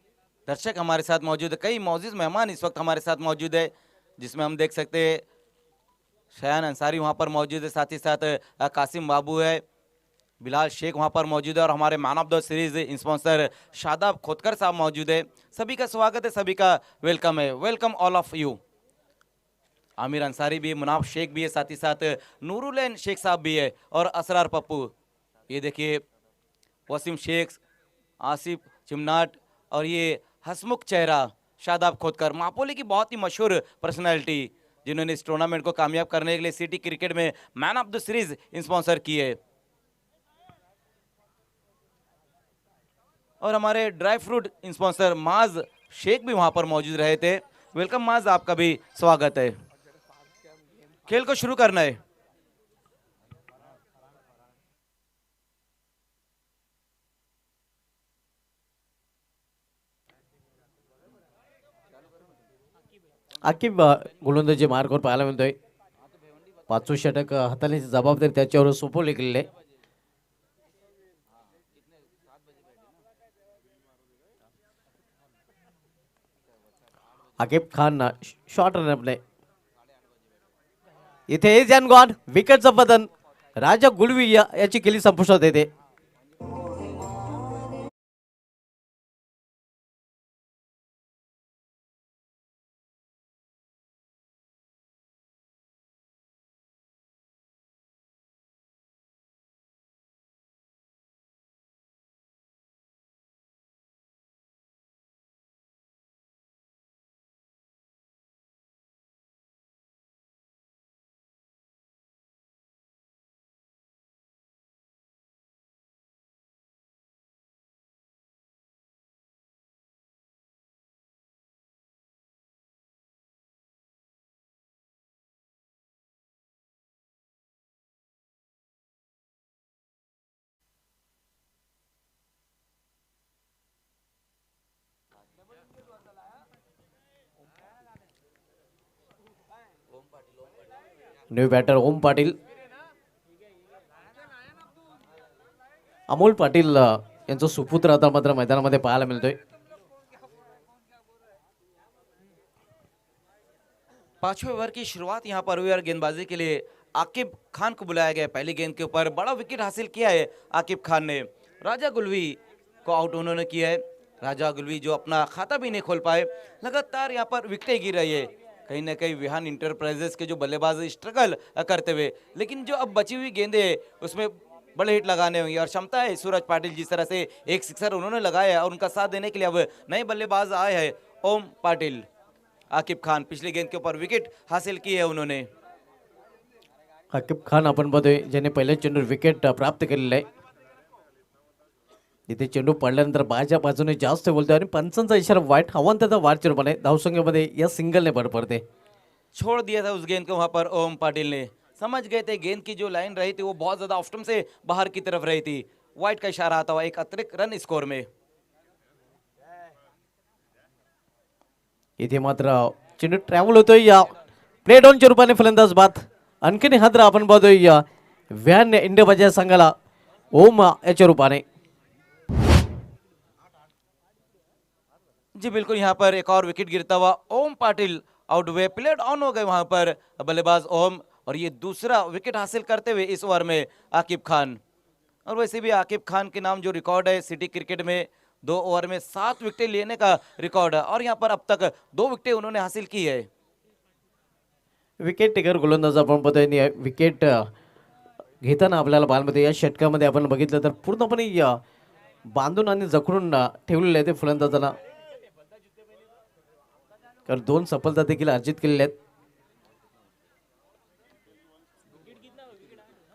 दर्शक हमारे साथ मौजूद है, कई मौजूद मेहमान इस वक्त हमारे साथ मौजूद है, जिसमें हम देख सकते हैं शयान अंसारी वहां पर मौजूद है, साथ ही साथ कासिम बाबू है, बिलाल शेख वहां पर मौजूद है और हमारे man of the series sponsor Shadab Khotkar साहब मौजूद है। सभी का स्वागत है, सभी का वेलकम है। Welcome all of you. Aamir Ansari भी है, मुनाफ शेख भी है, साथ ही साथ नूरुलैन शेख साहब भी है और असरार पप्पू। ये देखिए वसीम शेख, आसिफ चिमनाट और ये हसमुख चेहरा शादाब खोतकर, मापोली की बहुत ही मशहूर पर्सनैलिटी जिन्होंने इस टूर्नामेंट को कामयाब करने के लिए सिटी क्रिकेट में man of the series sponsor की है। और हमारे ड्राई फ्रूट स्पॉन्सर माज शेख भी वहां पर मौजूद रहे थे। वेलकम माज, आपका भी स्वागत है। खेल को शुरू करना है। आकिब गोलंदाजी मार्गावर पाहायला मिळतोय. पाचवं षटक हाताळण्याची जबाबदारी त्याच्यावर सोपवली गेलेली आहे. आकिब खान शॉर्ट रनअपने इथे इज अँड गॉन. विकेटचं पतन राजा गुलवी याची केली संपुष्टात येते. न्यू बॅटर ओम पाटील. अमोल पाटील यांचा सुपुत्र आता मात्र मैदानामध्ये पाहायला मिळतोय. पांचवें ओवर की शुरुआत यहाँ पर हुई और गेंदबाजी के लिए आकिब खान को बुलाया गया। पहली गेंद के ऊपर बड़ा विकेट हासिल किया है आकिब खान ने। राजा गुलवी को आउट उन्होंने किया है। राजा गुलवी जो अपना खाता भी नहीं खोल पाए, लगातार यहाँ पर विकेटें गिर रही है। कहीं ना कहीं विहान इंटरप्राइजेस के जो बल्लेबाज स्ट्रगल करते हुए, लेकिन जो अब बची हुई गेंदें हैं उसमें बड़े हिट लगाने होंगे और क्षमता है सूरज पाटिल जिस तरह से एक सिक्सर उन्होंने लगाया है और उनका साथ देने के लिए अब नए बल्लेबाज आए हैं ओम पाटिल। आकिब खान पिछली गेंद के ऊपर विकेट हासिल की है उन्होंने। आकिब खान आपण बघतोय ज्याने पहिल्या चेंडूवर विकेट प्राप्त केलेलं आहे. इथे चेंडू पडल्यानंतर बाच्या बाजूने जास्त बोलतोय आणि पंचांचा इशारा वाईट हवांतचा वाढ रूपाने धावसंख्येमध्ये या सिंगलने भर पडते. छोड़ दिया था उस गेंद को वहां पर ओम पाटिल ने। समझ गए थे गेंद की जो लाइन रही थी वो बहुत ज्यादा ऑफ स्टंप से बाहर की तरफ रही थी। वाइट का इशारा आता हुआ एक अतिरिक्त रन स्कोर में। इथे मात्र चेंडू ट्रॅव्हल होतोय या प्ले डाऊनच्या रूपाने फलंदाज बाद. आणखीन हादरा आपण बघतोय या व्हॅन इंडिया बजाज संघाला ओम याच्या रूपाने. जी बिल्कुल, यहाँ पर एक और विकेट गिरता हुआ ओम पाटिल आउट हुए। प्लेड ऑन हो गए वहां पर बल्लेबाज ओम और ये दूसरा विकेट हासिल करते हुए इस ओवर में आकिब खान। और वैसे भी आकिब खान के नाम जो रिकॉर्ड है सिटी क्रिकेट में 2 ओवर में 7 विकेटें लेने का रिकॉर्ड है और यहाँ पर अब तक 2 विकेटें उन्होंने हासिल की है। विकेट टेकर गोलंदाज आपण बघतोय. विकेट घेताना आपल्याला बॉलमध्ये या षटकामध्ये आपण बघितलं तर पूर्णपणे बांधून आणि जखडून ठेवलेले आहे ते फलंदाजाला. कारण 2 सफलता देखील अर्जित केलेल्या आहेत.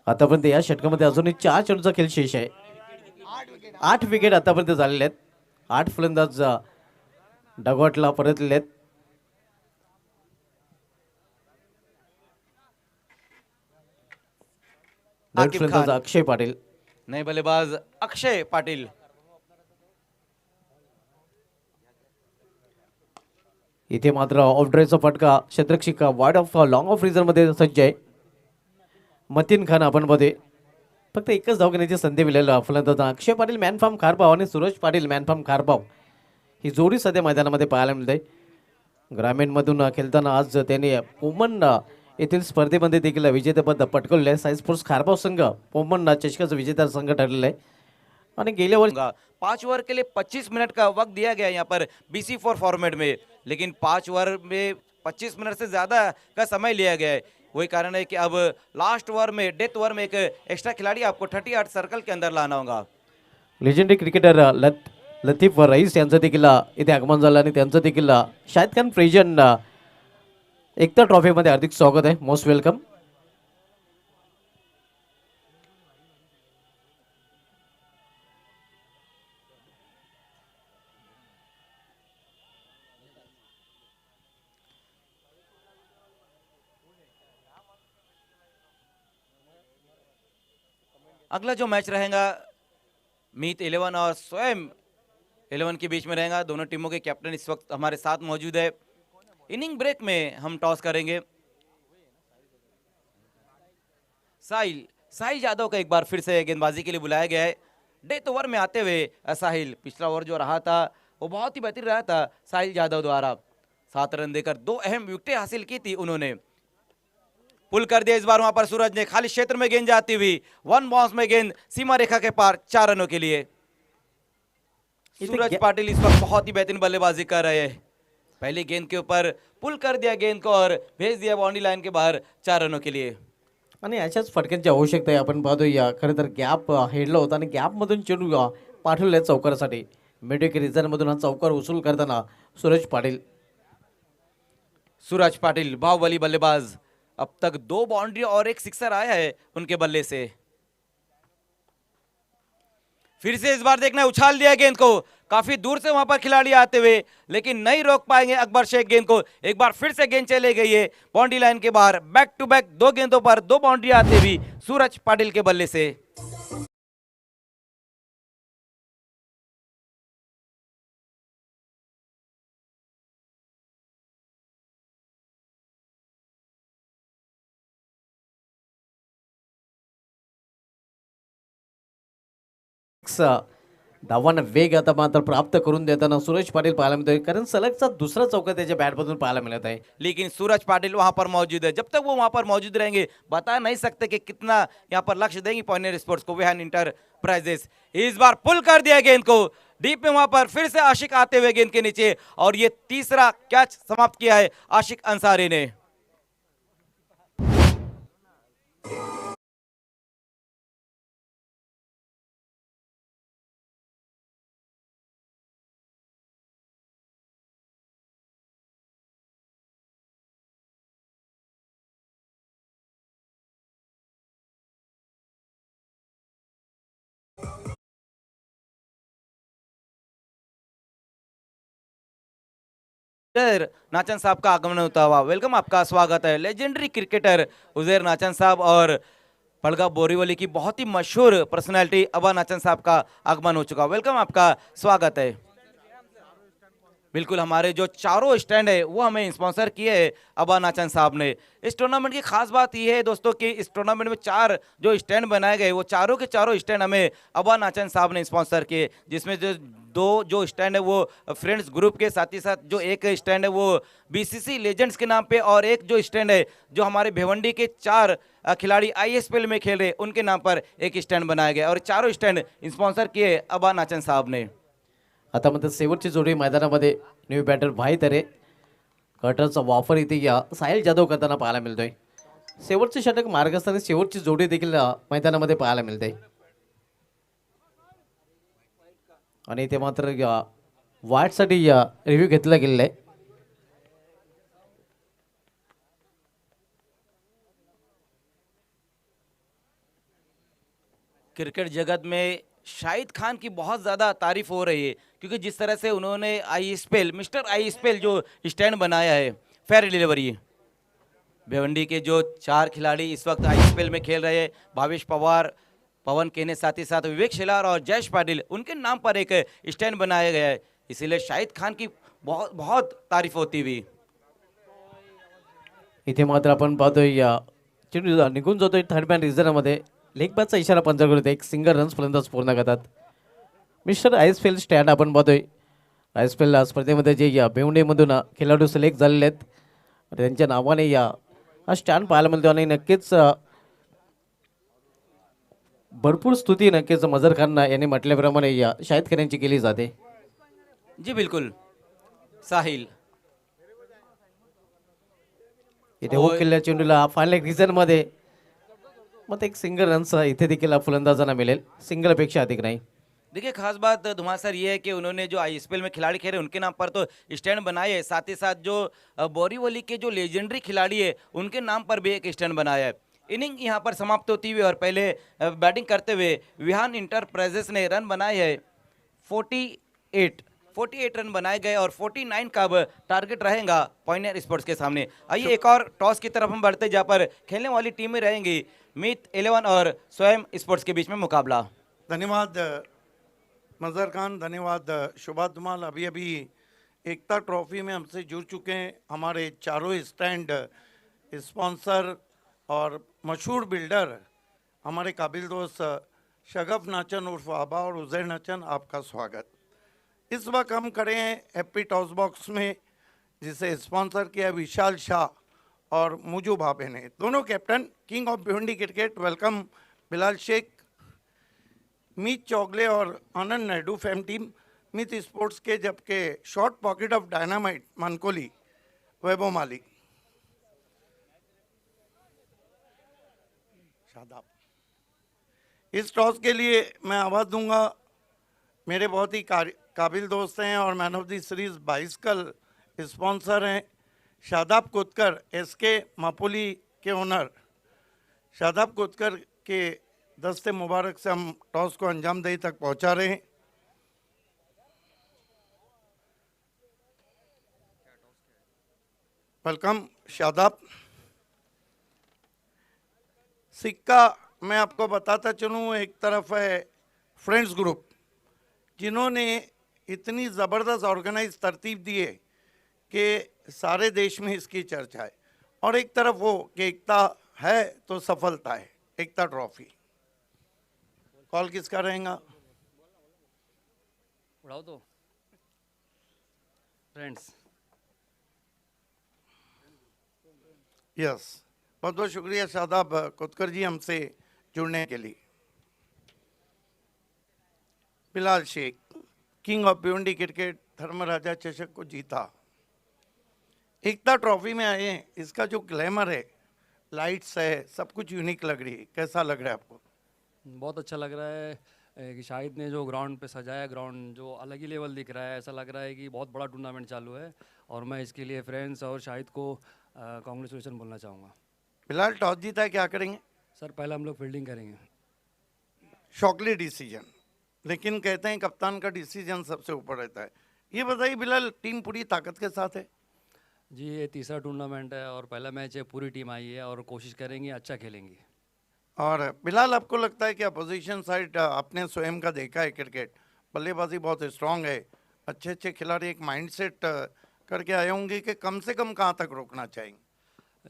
आतापर्यंत या षटकामध्ये अजूनही 4 चेंडूचा खेळ शेष आहे. 8 विकेट आतापर्यंत झालेले आहेत. 8 फलंदाज डगॉटला परतलेले आहेत. आकिब फलंदाज खान। अक्षय पाटील. नए बल्लेबाज अक्षय पाटिल। इथे मात्र ऑफ ड्राईव्हचा फटका क्षेत्ररक्षक वार्ड ऑफ लॉंग ऑफ रिझर्व मध्ये सज्ज आहे. मतीन खान आपण मध्ये फक्त एकच धाव घेण्याची संधी मिळालेला फलंदाज अक्षय पाटील मॅन फ्रॉम खारबाव आणि सूरज पाटील मॅन फ्रॉम खारबाव ही जोडी सध्या मैदानामध्ये पाहायला मिळते. ग्रामीणमधून खेळताना आज त्यांनी पोमन येथील स्पर्धेमध्ये देखील विजेतेपद पटकवले आहे. साई स्पोर्ट्स खारबाव संघ पोमन चषकाचा विजेता संघ ठरलेला आहे आणि गेल्या वर्षी 5 ओवर के लिए 25 मिनट का वक्त दिया गया यहाँ पर BC4 फॉर्मेट में, लेकिन 5 ओवर में 25 मिनट से ज़्यादा का समय लिया गया है। वही कारण है कि अब लास्ट ओवर में डेथ ओवर में एक एक्स्ट्रा खिलाड़ी आपको 38 सर्कल के अंदर लाना होगा। लेजेंडरी क्रिकेटर लतीफ रईस यांचं देखील इथे आगमन झालं आणि त्यांचं देखील शाहिद खान फ्रेजन एकता ट्रॉफीमध्ये हार्दिक स्वागत आहे. Most welcome. अगला जो मैच रहेगा मीत 11 और स्वयं 11 के बीच में रहेगा। दोनों टीमों के कैप्टन इस वक्त हमारे साथ मौजूद है। इनिंग ब्रेक में हम टॉस करेंगे। साहिल यादव को एक बार फिर से गेंदबाजी के लिए बुलाया गया है। डेथ ओवर में आते हुए साहिल, पिछला ओवर जो रहा था वो बहुत ही बेहतरीन रहा था साहिल यादव द्वारा। 7 रन देकर 2 अहम विकेटें हासिल की थी उन्होंने। पुल कर दिया इस बार वहां पर सूरज ने, खाली क्षेत्र में गेंद जाती हुई 1 बाउंस में गेंद सीमा रेखा के पार 4 रनों के लिए। सूरज पाटिल इस वक्त बहुत ही बेहतरीन बल्लेबाजी कर रहे हैं। पहली गेंद के ऊपर पुल कर दिया गेंद को और भेज दिया बाउंड्री लाइन के बाहर 4 रनों के लिए। आणि अशाच फटक्यांची आवश्यकता आहे. आपण पाहतो या खरं तर गॅप हेडला होता आणि गॅपमधून चेंडू पाठवले चौकारासाठी. मिडविकेट रिझनमधून हा चौकार उचल करताना सूरज पाटील. सूरज पाटिल बाहुबली बल्लेबाज, अब तक 2 बाउंड्री और 1 सिक्सर आया है उनके बल्ले से। फिर से इस बार देखना है, उछाल दिया गेंद को, काफी दूर से वहां पर खिलाड़ी आते हुए लेकिन नहीं रोक पाएंगे अकबर शेख गेंद को। एक बार फिर से गेंद चले गई है बाउंड्री लाइन के बाहर। बैक टू बैक 2 गेंदों पर 2 बाउंड्री आते हुए सूरज पाटिल के बल्ले से। धावांना वेग आता मात्र प्राप्त करून देताना सूरज पाटील पाहायला मिळतोय. कारण सलगचा दुसरा चौका त्याच्या बॅटमधून पाहायला मिळत आहे. लेकिन सूरज पाटिल वहां पर मौजूद है। जब तक वो वहां पर मौजूद रहेंगे बता नहीं सकते कि कितना यहाँ पर लक्ष्य देंगे पॉइंटर स्पोर्ट्स को विहान इंटरप्राइजेस। इस बार पुल कर दिया गेंद को डीप में, वहां पर फिर से आशिक आते हुए गेंद के नीचे और ये तीसरा कैच समाप्त किया है आशिक अंसारी ने। नाचन साहब का आगमन होता हुआ वेलकम, आपका स्वागत है। लेजेंडरी क्रिकेटर उजैर नाचन साहब और पड़गा बोरीवली की बहुत ही मशहूर पर्सनालिटी अबा नाचन साहब का आगमन हो चुका। वेलकम, आपका स्वागत है। बिल्कुल, हमारे जो चारों स्टैंड है वो हमें स्पॉन्सर किए हैं अबा नाचन साहब ने। इस टूर्नामेंट की खास बात यह है दोस्तों कि इस टूर्नामेंट में 4 जो स्टैंड बनाए गए वो चारों के चारों स्टैंड हमें अबा नाचन साहब ने स्पॉन्सर किए। जिसमें जो 2 जो स्टैंड है वो फ्रेंड्स ग्रुप के, साथ ही साथ जो एक स्टैंड है वो बीसीसी लेजेंड्स के नाम पे, और एक जो स्टैंड है जो हमारे भिवंडी के 4 खिलाड़ी आईएसपीएल में खेल रहे उनके नाम पर एक स्टैंड बनाया गया और चारों स्टैंड स्पॉन्सर किए अबा नाचन साहब ने। आता मात्र शेवटची जोडी मैदानामध्ये न्यू बॅटर भाई तरे कटरचा वापर इथे या साहिल जाधव करताना पाहायला मिळतोय. शेवटचे षटक मार्ग असताना शेवटची जोडी देखील मैदानामध्ये पाहायला मिळते. आणि इथे मात्र वाईटसाठी रिव्ह्यू घेतला गेलेला आहे. क्रिकेट जगत में शाहिद खान की बहुत ज़्यादा तारीफ हो रही है क्योंकि जिस तरह से उन्होंने आईएसपीएल मिस्टर आईएसपीएल जो स्टैंड बनाया है, फेयर डिलीवरी। भिवंडी के जो 4 खिलाड़ी इस वक्त आईएसपीएल में खेल रहे हैं, भावेश पवार, पवन केने, साथ ही साथ विवेक शेलार और जयेश पाटिल, उनके नाम पर एक स्टैंड बनाया गया है। इसीलिए शाहिद खान की बहुत बहुत तारीफ होती हुई। इथे मात्र आपण पाहतोय चेंडू निघून जातोय थर्ड मॅन रिझनमध्ये. लेग बॅटचा इशारा पंच करतो. एक सिंगल रन्स पर्यंत पूर्ण करतात. मिस्टर आईएसपीएल स्टँड आपण पाहतोय. आईएसपीएल स्पर्धेमध्ये जे भिवंडीमधून खेळाडू सिलेक्ट झालेले आहेत त्यांच्या नावाने हा स्टँड पाहायला मिळतो आणि नक्कीच भरपूर स्तुती नक्कीच मजर खान यांनी म्हटल्याप्रमाणे शाहिद खान यांची केली जाते. जी बिल्कुल, साहिल इथे हो केलेल्या चेंडूला फायनल रिझन मध्ये मग एक सिंगल रन्स इथे देखील फलंदाजांना मिळेल, सिंगल पेक्षा अधिक नाही. देखिए, खास बात धुमार सर ये है कि उन्होंने जो आईएसपीएल में खिलाड़ी खेले उनके नाम पर तो स्टैंड बनाए है, साथ ही साथ जो बोरीवली के जो लेजेंडरी खिलाड़ी है उनके नाम पर भी एक स्टैंड बनाया है। इनिंग यहाँ पर समाप्त होती हुई और पहले बैटिंग करते हुए विहान इंटरप्राइजेस ने रन बनाए है 48 48 रन बनाए गए और 49 का अब टारगेट रहेगा पॉइनियर स्पोर्ट्स के सामने। आइए एक और टॉस की तरफ हम बढ़ते, जहाँ पर खेलने वाली टीमें रहेंगी मीत 11 और स्वयं स्पोर्ट्स के बीच में मुकाबला। धन्यवाद मजहर खान, धन्यवाद शुभा धुमाल। अभी अभी एकता ट्रॉफी में हमसे जुड़ चुके हैं हमारे चारों स्टैंड स्पॉन्सर और मशहूर बिल्डर हमारे काबिल दोस्त शगफ नाचन उर्फ आबा और उजैर नाचन, आपका स्वागत। इस वक्त हम खड़े हैं हैप्पी टॉस बॉक्स में, जिसे स्पॉन्सर किया विशाल शाह और मुजू भाभे ने, दोनों captain king of Bhiwandi cricket. Welcome Bilal Shaikh, Meet Chougale और Anand Naidu fam team Meet sports के, जबकि short pocket of dynamite Mankoli Vaibhav Mali. Shadab. इस टॉस के लिए मैं आवाज़ दूंगा, मेरे बहुत ही काबिल दोस्त हैं और मैन ऑफ द सीरीज 22 कल स्पॉन्सर हैं शादाब कोतकर, एसके मापोली के ओनर। शादाब कोतकर के दस्ते मुबारक से हम टॉस को अंजाम दही तक पहुंचा रहे हैं। वेलकम शादाब। सिक्का मैं आपको बताता चलूँ, एक तरफ है फ्रेंड्स ग्रुप जिन्होंने इतनी ज़बरदस्त ऑर्गेनाइज तरतीब दी है कि सारे देश में इसकी चर्चा है, और एक तरफ वो कि एकता है तो सफलता है, एकता ट्रॉफी। कॉल किसका रहेगा? उड़ाओ तो फ्रेंड्स। यस, बहुत बहुत शुक्रिया शादाब कोतकर जी हमसे जुड़ने के लिए। Bilal Shaikh, king of Bhiwandi cricket, Dharmaraja Chashak को जीता, एकता ट्रॉफी में आए हैं। इसका जो ग्लैमर है, लाइट्स है, सब कुछ यूनिक लग रही है, कैसा लग रहा है आपको? बहुत अच्छा लग रहा है कि शाहिद ने जो ग्राउंड पे सजाया, ग्राउंड जो अलग ही लेवल दिख रहा है, ऐसा लग रहा है कि बहुत बड़ा टूर्नामेंट चालू है, और मैं इसके लिए फ्रेंड्स और शाहिद को कांग्रेचुलेसन बोलना चाहूँगा। फिलहाल टॉस जीता है, क्या करेंगे? सर पहले हम लोग फील्डिंग करेंगे। शॉकली डिसीजन, लेकिन कहते हैं कप्तान का डिसीजन सबसे ऊपर रहता है। ये बताइए बिलाल, टीम पूरी ताकत के साथ है? जी ये तीसरा टूर्नामेंट है और पहला मैच है, पूरी टीम आई है और कोशिश करेंगे अच्छा खेलेंगे। और बिलाल, आपको लगता है कि अपोजिशन साइड आपने स्वयं का देखा है क्रिकेट, बल्लेबाजी बहुत स्ट्रांग है, अच्छे अच्छे खिलाड़ी एक माइंडसेट करके आए होंगे कि कम से कम कहाँ तक रोकना चाहिए?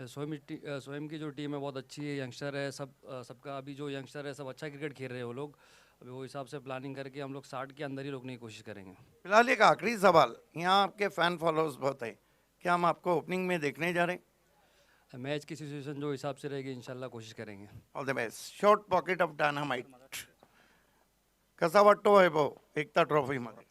स्वयं की जो टीम है बहुत अच्छी है, यंगस्टर है, सबका अभी जो यंगस्टर है सब अच्छा क्रिकेट खेल रहे हैं वो लोग। अभी वो हिसाब से प्लानिंग करके हम लोग 60 के अंदर ही रोकने की कोशिश करेंगे। फिलहाल एक आखिरी सवाल, यहाँ आपके फैन फॉलोअर्स बहुत है, क्या हम आपको ओपनिंग में देखने जा रहे हैं? मैच की सिचुएशन जो हिसाब से रहेगी इंशाल्लाह कोशिश करेंगे। All the best. Short pocket of dynamite, कसा वाटतो वैभव एकता ट्रॉफीमध्ये?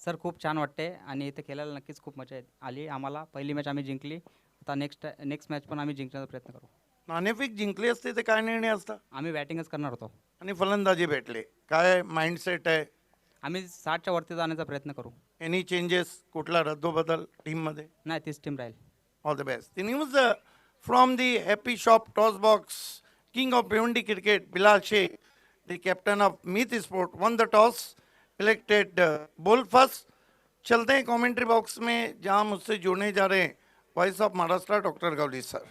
सर खूप छान वाटते आणि इथे खेळायला नक्कीच खूप मजा आली आम्हाला। पहिली मॅच आम्ही जिंकली, आता नेक्स्ट मॅच पण आम्ही जिंकण्याचा प्रयत्न करू। नाणेफेक जिंकली असते तर काय निर्णय असता? आम्ही बॅटिंगच करणार होतो आणि फलंदाजी भेटले, काय माइंडसेट आहे? आम्ही 60च्या वरती जाण्याचा प्रयत्न करू। एनी चेंजेस, कुठला रद्दोबदल टीममध्ये? नाही तीच team Raheel. All the best. The news from the Happy Shop Toss Box, King of Bhiwandi Cricket, Bilal Sheikh, the captain of Meet Sport, won the toss, elected bowl first. चलते हैं commentary box में, जहां मुझसे जुड़ने जा रहे हैं voice of Maharashtra doctor Gawali sir.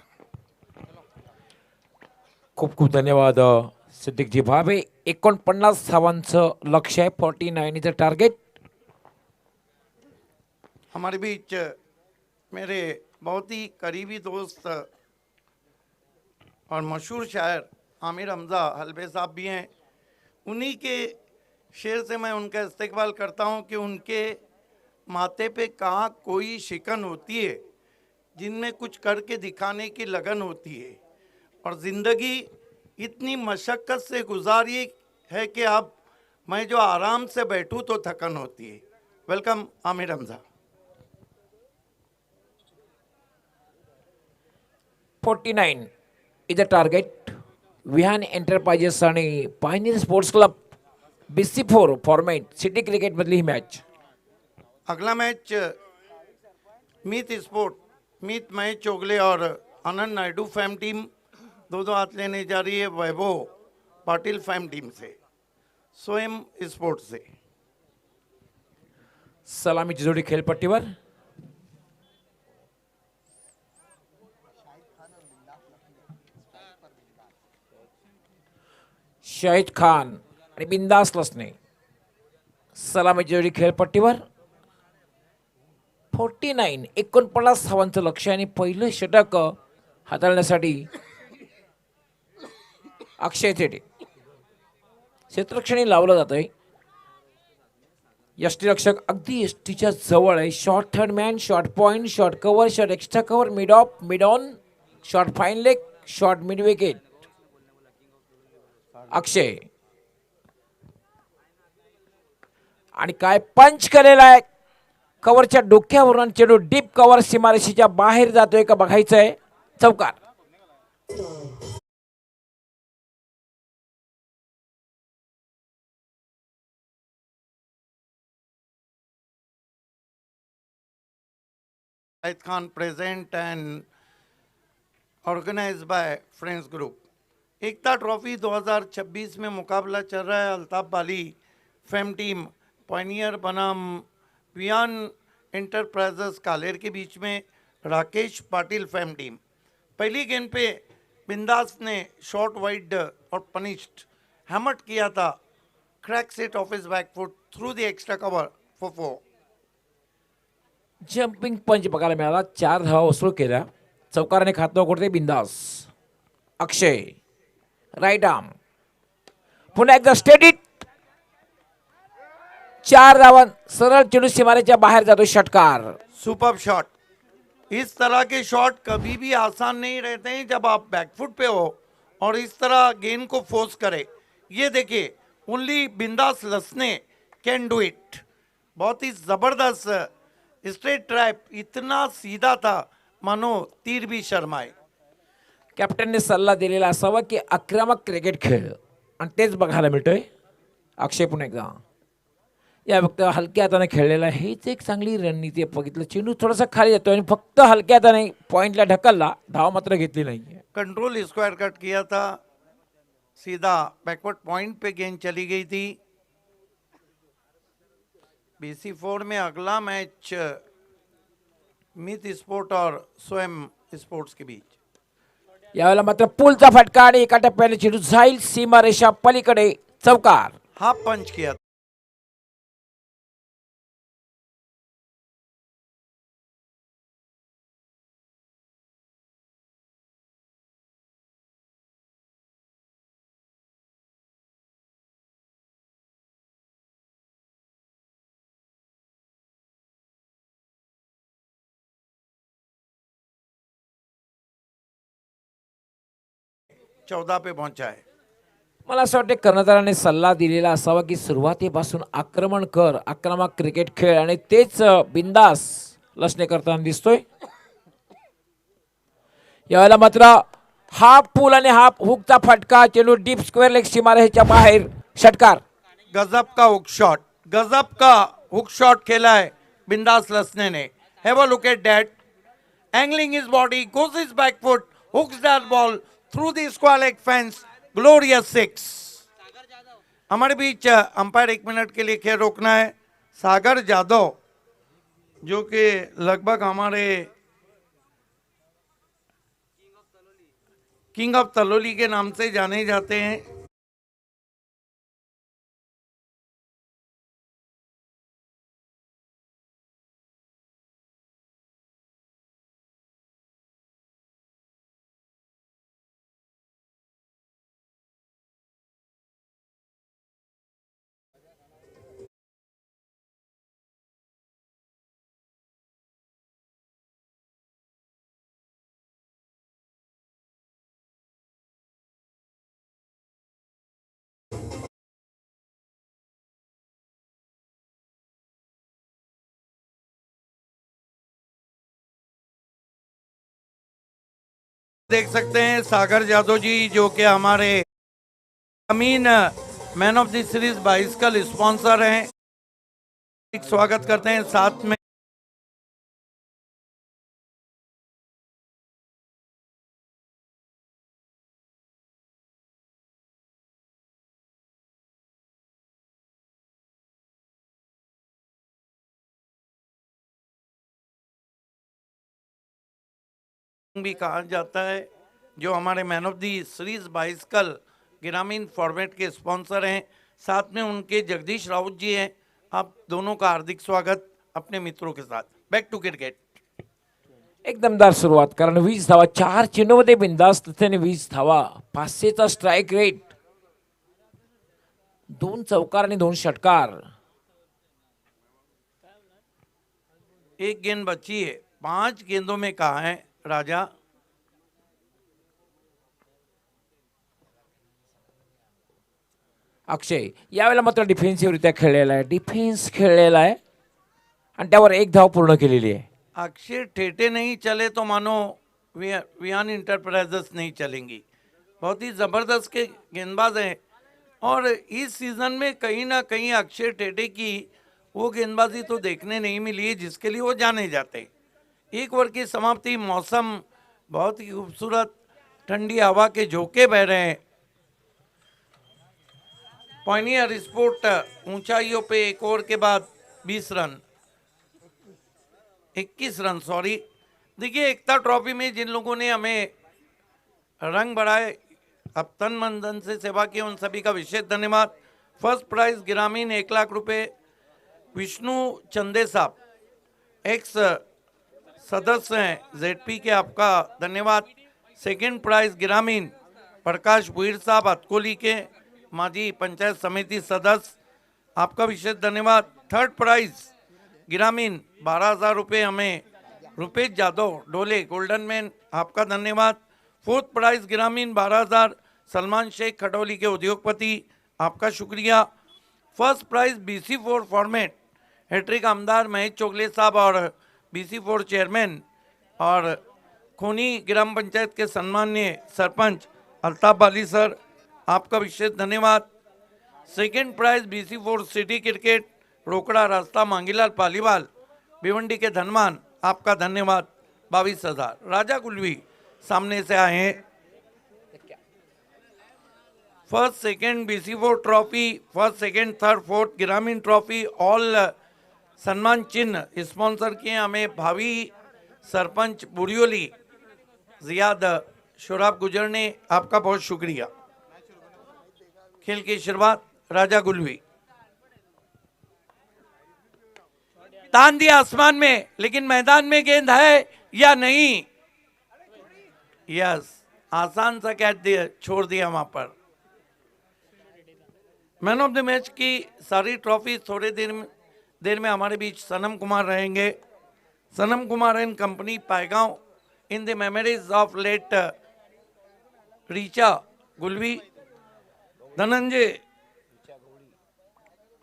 खूप खूप धन्यवाद सिद्दीकजी भावे। 49 धावांचं लक्ष्य आहे, 49 इज द टार्गेट। हमारे बीच मेरे बहुत ही करीबी दोस्त और मशहूर शायर आमिर हमजा हलबे साहब भी हैं। उन्हीं के शेर से मैं उनका इस्तेकबाल करता हूं कि उनके माथे पे कहाँ कोई शिकन होती है, जिनमें कुछ करके दिखाने की लगन होती है, और ज़िंदगी इतनी मशक्क़त से गुजारी है कि अब मैं जो आराम से बैठूं तो थकन होती है। Welcome Aamir Hamza. 49 is the target. Vihaan enterprises आणि pioneer sports club BC4 format city cricket मधली ही मॅच। अगला मैच मीत स्पोर्ट, मीत महेश चोगले और आनंद नायडू फैम टीम दो हाथ लेने जा रही है वैभव पाटिल फैम टीम से, स्वयं स्पोर्ट से। सलामीची जोडी खेळपट्टीवर. शाहिद खान आणि बिंदास लसने सलामीची जोडी खेळपट्टीवर. 49 धावांचं लक्ष आणि पहिलं षटक हाताळण्यासाठी अक्षय थेटे क्षेत्ररक्षणी लावलं जातंय. यष्टीरक्षक अगदी यष्टीच्या जवळ आहे. Short third man, short point, short cover, short extra cover, mid of, mid on, short fine leg, short mid wicket. Akshay आणि काय पंच केलेला आहे. कव्हरच्या डोक्यावरून चेंडू डीप कव्हर सीमारेषेच्या बाहेर जातोय का बघायचंय. चौकार. Shahid Khan present and organized by Friends Group. Ekta trophy 2026 में मुकाबला चल रहा है. अल्ताफ बाली फेम टीम पॉइनियर बनाम वियान इंटरप्राइजेस कालेर के बीच में राकेश पाटिल फेम टीम. पहली गेंद पे बिंदास ने शॉर्ट वाइड और पनिश्ड हैमट किया था. Crack set off his back foot through the extra cover for 4. Jumping punch बघायला मिळाला. 4 धावा वसूल केल्या. चौकाराने खातं करते बिंदास. अक्षय राईट आर्म पुन्हा एकदा स्टेडीट. 4 धावा. सरळ चेंडू सीमारेच्या बाहेर जातो. षटकार. Super shot. इस तरह के शॉट कभी भी आसान नहीं रहते हैं जब आप बैकफुट पे हो और इस तरह गेंद को फोर्स करें. ये देखिए ओनली बिंदास लसने कैन डू इट. बहुत ही जबरदस्त स्ट्रेट ट्रैप. इतना सीधा था मानो तीर भी शर्माए. कॅप्टनने सल्ला दिलेला असावा की आक्रमक क्रिकेट खेळ आणि तेच बघायला मिळतोय. अक्षय पुन्हा एकदा या फक्त हलक्या हाताने खेळलेला आहे. हीच एक चांगली रणनीती आहे. बघितलं चेंडू थोडासा खाली जातो आणि फक्त हलक्या हाताने पॉइंटला ढकलला. धाव मात्र घेतली नाही. कंट्रोल स्क्वायर कट किया था. सीधा बैकवर्ड पॉइंट पे गेंद चली गई थी. BC4 में अगला मैच मित स्पोर्ट और स्वयं स्पोर्ट्स के बीच. यावेळेला मात्र पुलचा फटका आणि एका टप्प्याने चेंडू जाईल सीमारेषा पलीकडे. चौकार. हाफ पंच किया. चौदह पे पहुंचा है. मला असं वाटतं कर्णधाराने सल्ला दिलेला असावा की सुरुवातीपासून आक्रमण कर, आक्रमक क्रिकेट खेळ आणि तेच बिंदास लसणे करताना दिसतोय. यावेळेला मात्र हाफ पूल आणि हाफ हुकचा फटका. चेंडू डीप स्क्वेअर लेग सीमारेषेच्या बाहेर. षटकार. गजब का हुक शॉट. गजब का हुक शॉट खेला है बिंदास लसने ने. Have a look at that. Angling his body, goes his back foot, hooks that ball through the square leg fence. Glorious 6. हमारे बीच अंपायर 1 मिनट के लिए खेल रोकना है. सागर जादव जो कि लगभग हमारे किंग ऑफ तलोली के नाम से जाने जाते हैं. देख सकते हैं सागर जादव जी जो कि हमारे अमीन मैन ऑफ द सीरीज 22 का स्पॉन्सर हैं. स्वागत करते हैं. साथ में भी कहा जाता है, जो हमारे man of the series bicycle ग्रामीण फॉर्मेट के स्पॉन्सर हैं। साथ में उनके जगदीश राउत जी हैं। आप दोनों का हार्दिक स्वागत अपने मित्रों के साथ। Back to cricket. एक दमदार सुरुवात, कारण 20 धावा 4 चेंडूमध्ये बिनधास्ततेने 20 धावा, 500चा स्ट्राईक रेट, 2 चौकार आणि 2 षटकार. एक गेंद बची है, 5 गेंदों में कहा है राजा। अक्षय यावेळेला मात्र डिफेन्सिव्हरित्या खेळलेला आहे, डिफेन्स खेळलेला आहे आणि त्यावर 1 धाव पूर्ण केलेली आहे. अक्षय ठेठे नहीं चले तो मानो वियान इंटरप्राइजेस नहीं चलेंगी। बहुत ही ज़बरदस्त के गेंदबाज हैं और इस सीज़न में कहीं ना कहीं अक्षय ठेठे की वो गेंदबाजी तो देखने नहीं मिली है जिसके लिए वो जाने जाते हैं। एक ओवर की समाप्ति, मौसम बहुत ही खूबसूरत, ठंडी हवा के झोंके बह रहे हैं। पॉइनियर स्पोर्ट ऊंचाइयों पे 1 ओवर के बाद 21 रन सॉरी। देखिए, एकता ट्रॉफी में जिन लोगों ने हमें रंग बढ़ाए, अब तन मन धन से सेवा की, उन सभी का विशेष धन्यवाद। फर्स्ट प्राइज ग्रामीण 1 लाख रुपए विष्णु चंदे साहब, एक्स सदस्य हैं जेडपी के, आपका धन्यवाद। सेकंड प्राइज ग्रामीण प्रकाश भुईर साहब अतकोली के, माजी पंचायत समिति सदस्य, आपका विशेष धन्यवाद। थर्ड प्राइज ग्रामीण 12,000 रुपये हमें रुपेश जादव डोले गोल्डन मैन, आपका धन्यवाद। फोर्थ प्राइज ग्रामीण 12,000 सलमान शेख खडौली के उद्योगपति, आपका शुक्रिया। First prize BC4 format hat trick आमदार महेश चोगले साहब और BC4 चेयरमैन और खोनी ग्राम पंचायत के सम्माननीय सरपंच अल्ताफ अली सर, आपका विशेष धन्यवाद। Second prize BC4 city cricket रोकड़ा रास्ता मांगीलाल पालीवाल भिवंडी के धनवान, आपका धन्यवाद 22,000। राजा गुलवी सामने से आए हैं। First second BC4 trophy, first second third fourth ग्रामीण ट्रॉफी, ऑल सम्मान चिन्ह स्पॉन्सर किए हमें भावी सरपंच बुरियोली जियाद शोराब गुजर ने, आपका बहुत शुक्रिया। खेल की शुरुआत राजा गुलवी, तान दिया आसमान में, लेकिन मैदान में गेंद है या नहीं? यस, आसान सा कैच दिया, छोड़ दिया वहां पर। मैन ऑफ द मैच की सारी ट्रॉफी थोड़े देर में हमारे बीच सनम कुमार रहेंगे। Sanam Kumar and company Paigaon, in the memories of late Richa Gulvi, Dhananjay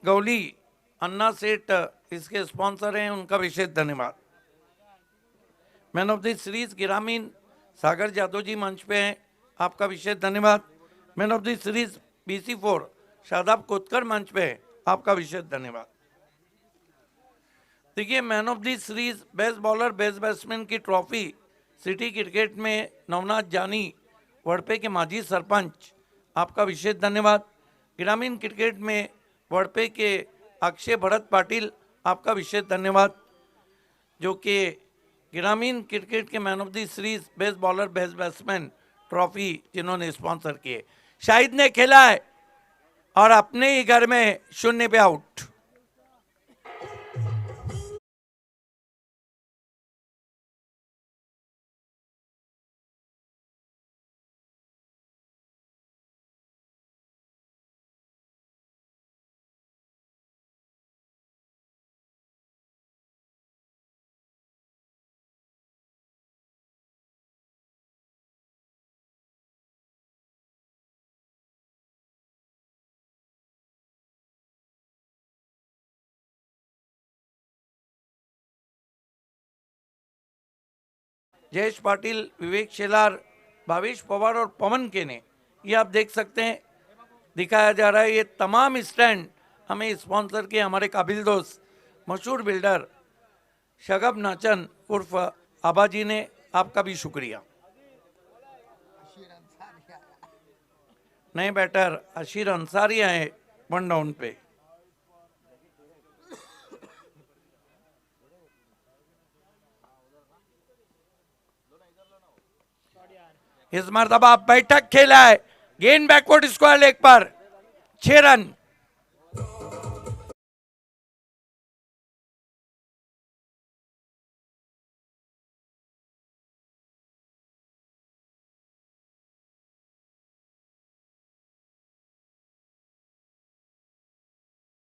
Gauli, Anna Seth इसके स्पॉन्सर हैं, उनका विशेष धन्यवाद। मैन ऑफ द सीरीज ग्रामीण सागर जादव जी मंच पे हैं, आपका विशेष धन्यवाद। Man of the series BC4 Shadab Kotkar मंच पे है, आपका विशेष धन्यवाद। देखिए, man of the series best bowler best batsman की ट्रॉफी सिटी क्रिकेट में नवनाथ जानी वड़पे के माजी सरपंच, आपका विशेष धन्यवाद। ग्रामीण क्रिकेट में वड़पे के अक्षय भरत पाटिल, आपका विशेष धन्यवाद, जो कि ग्रामीण क्रिकेट के man of the series best bowler best batsman trophy जिन्होंने स्पॉन्सर किए। शाहिद ने खेला है और अपने ही घर में 0 पे आउट। जयेश पाटिल, विवेक शेलार, भावेश पवार और पवन के ने, ये आप देख सकते हैं दिखाया जा रहा है। ये तमाम स्टैंड हमें स्पॉन्सर किए हमारे काबिल दोस्त मशहूर बिल्डर शगब नाचन उर्फ आबा जी ने, आपका भी शुक्रिया। नए बैटर अशीर अंसारी आए 1 डाउन पे। इस मरतबा बैठक खेला है, गेंद बैकवर्ड स्क्वायर लेग पर 6 रन।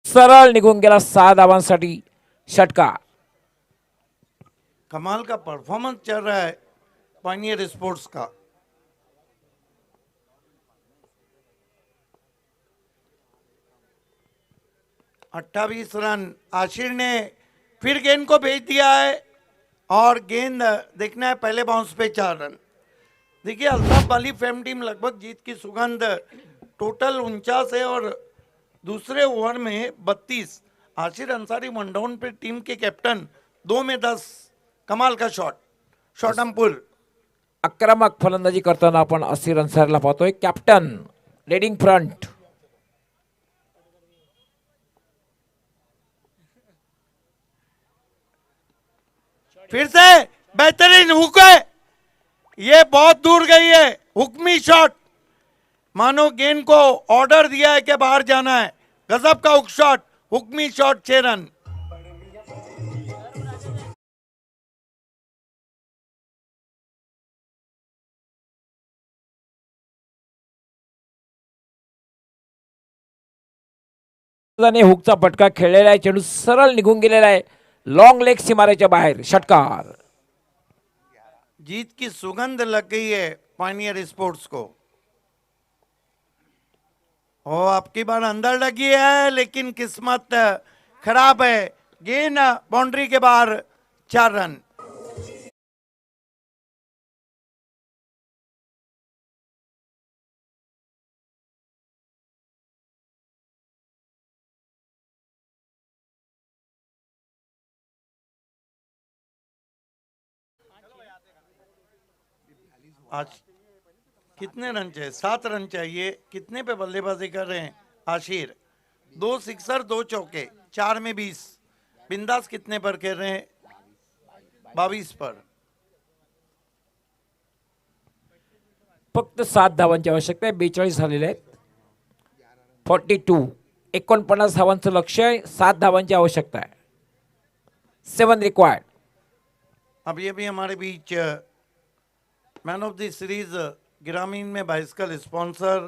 सरळ निघून गेला 6 धावांसाठी षटकार. कमाल का परफॉर्मेंस चल रहा है पायनियर स्पोर्ट्स का। अट्ठाईस रन। आशिर ने फिर गेंद को भेज दिया है और गेंद देखना है पहले बाउंस पे 4 रन। देखिए अल्ताफ वाली फेम टीम लगभग जीत की सुगंध, टोटल 49 है और दूसरे ओवर में 32। आशिर अंसारी वन डाउन पे टीम के कैप्टन, 2 में 10। कमाल का शॉट एंड पुल। आक्रमक फलंदाजी करताना आपण असीर अन्सारीला पाहतोय, कॅप्टन लीडिंग फ्रंट. फिर से बेहतरीन हुक है, ये बहुत दूर गई है, हुक्मी शॉट, मानो गेंद को ऑर्डर दिया है कि बाहर जाना है। गजब का hook shot, Hukmi shot, 6 run. ने हुकचा फटका खेळलेला आहे, चेंडू सरळ निघून गेलेला आहे, लॉंग लेग सीमारेच्या बाहेर. षटकार. जीत की सुगंध लग गई है पायनियर स्पोर्ट्स को। ओ आपकी बार अंदर लगी है लेकिन किस्मत खराब है, गेंद बाउंड्री के बाहर, 4 रन। आज कितने रन चाहिए? 7 रन चाहिए। कितने पे बल्लेबाजी कर रहे हैं आशिर? 2 सिक्सर 2 चौके, 4 में 20। बिंदास कितने पर खेल रहे हैं? 22 पर। फक्त 7 धावांची आवश्यकता आहे, 42 झालेले आहेत. 42 49 धावांचं लक्ष्य आहे, 7 धावांची आवश्यकता आहे. 7 रिक्वायर्ड. अब ये भी हमारे बीच मैन ऑफ द सीरीज ग्रामीण में बाइसिकल स्पॉन्सर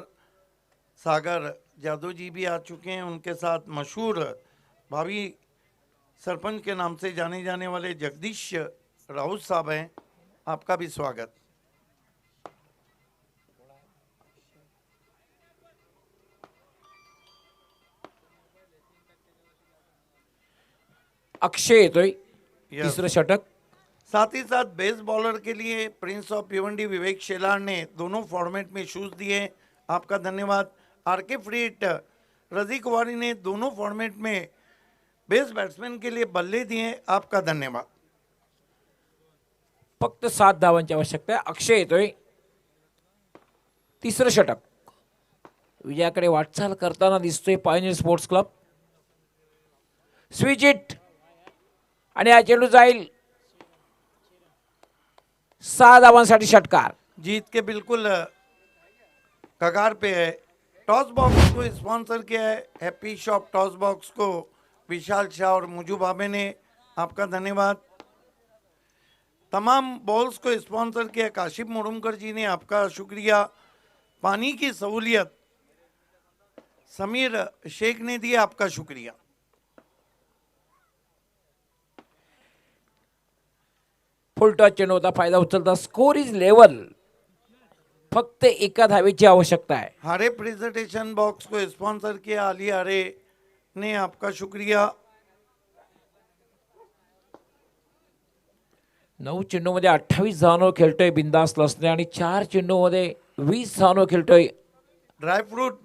सागर जादव जी भी आ चुके हैं। उनके साथ मशहूर भावी सरपंच के नाम से जाने जाने वाले जगदीश राउत साहब हैं। आपका भी स्वागत। अक्षय येतोय, तिसरं षटक. साथ ही साथ बेस बॉलर के लिए प्रिंस ऑफ भिवंडी विवेक शेलार ने दोनों फॉर्मेट में शूज दिए, आपका धन्यवाद। आरके फ्रीट रजी कुमारी ने दोनों फॉर्मेट में बेस बैट्समैन के लिए बल्ले दिए, आपका धन्यवाद। फक्त 7 धावांची आवश्यकता आहे. अक्षय येतोय, तिसरं षटक. विजयाकडे वाटचाल करताना दिसतोय Pioneer sports club. Switch it आणि हा चेंडू जाईल 6 धावांसाठी षटकार. जीत के बिल्कुल कगार पे है। टॉस बॉक्स को स्पॉन्सर किया है हैप्पी शॉप टॉस बॉक्स को विशाल शाह और मुजू बाबे ने, आपका धन्यवाद। तमाम बॉल्स को स्पॉन्सर किया काशिफ मुरुमकर जी ने, आपका शुक्रिया। पानी की सहूलियत समीर शेख ने दी, आपका शुक्रिया। फुल टॉस चेंडू होता, फायदा उचलता. Score is level. फक्त एका धावेची आवश्यकता आहे. हरे प्रेजेंटेशन बॉक्स को स्पॉन्सर किया अली हरे ने, आपका शुक्रिया। 9 चेंडूमध्ये 28 धावांवर खेळतोय बिंदास लसने आणि 4 चेंडूमध्ये 20 धावांवर खेळतोय ड्रायफ्रूट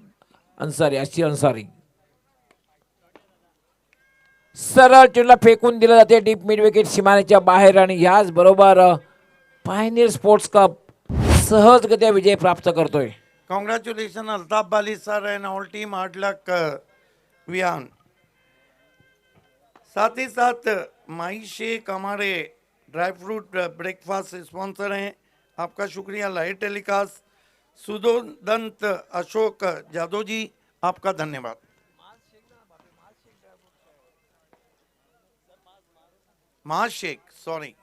अन्सारी, अशीर अन्सारी. सरळ चेंडूला फेकून दिलं जाते डीप मिड विकेट सीमारेच्या बाहेर आणि याच बरोबर पायनियर स्पोर्ट्स कप सहजगत्या विजय प्राप्त करतोय. Congratulation Altaf Bali sir and all team, hard luck Vihaan. साथ ही साथ माई शेख हमारे ड्राई फ्रूट ब्रेकफास्ट स्पॉन्सर हैं, आपका शुक्रिया। लाइव टेलीकास्ट सुदोदंत अशोक जादव जी, आपका धन्यवाद। Maaz Shaikh, sorry.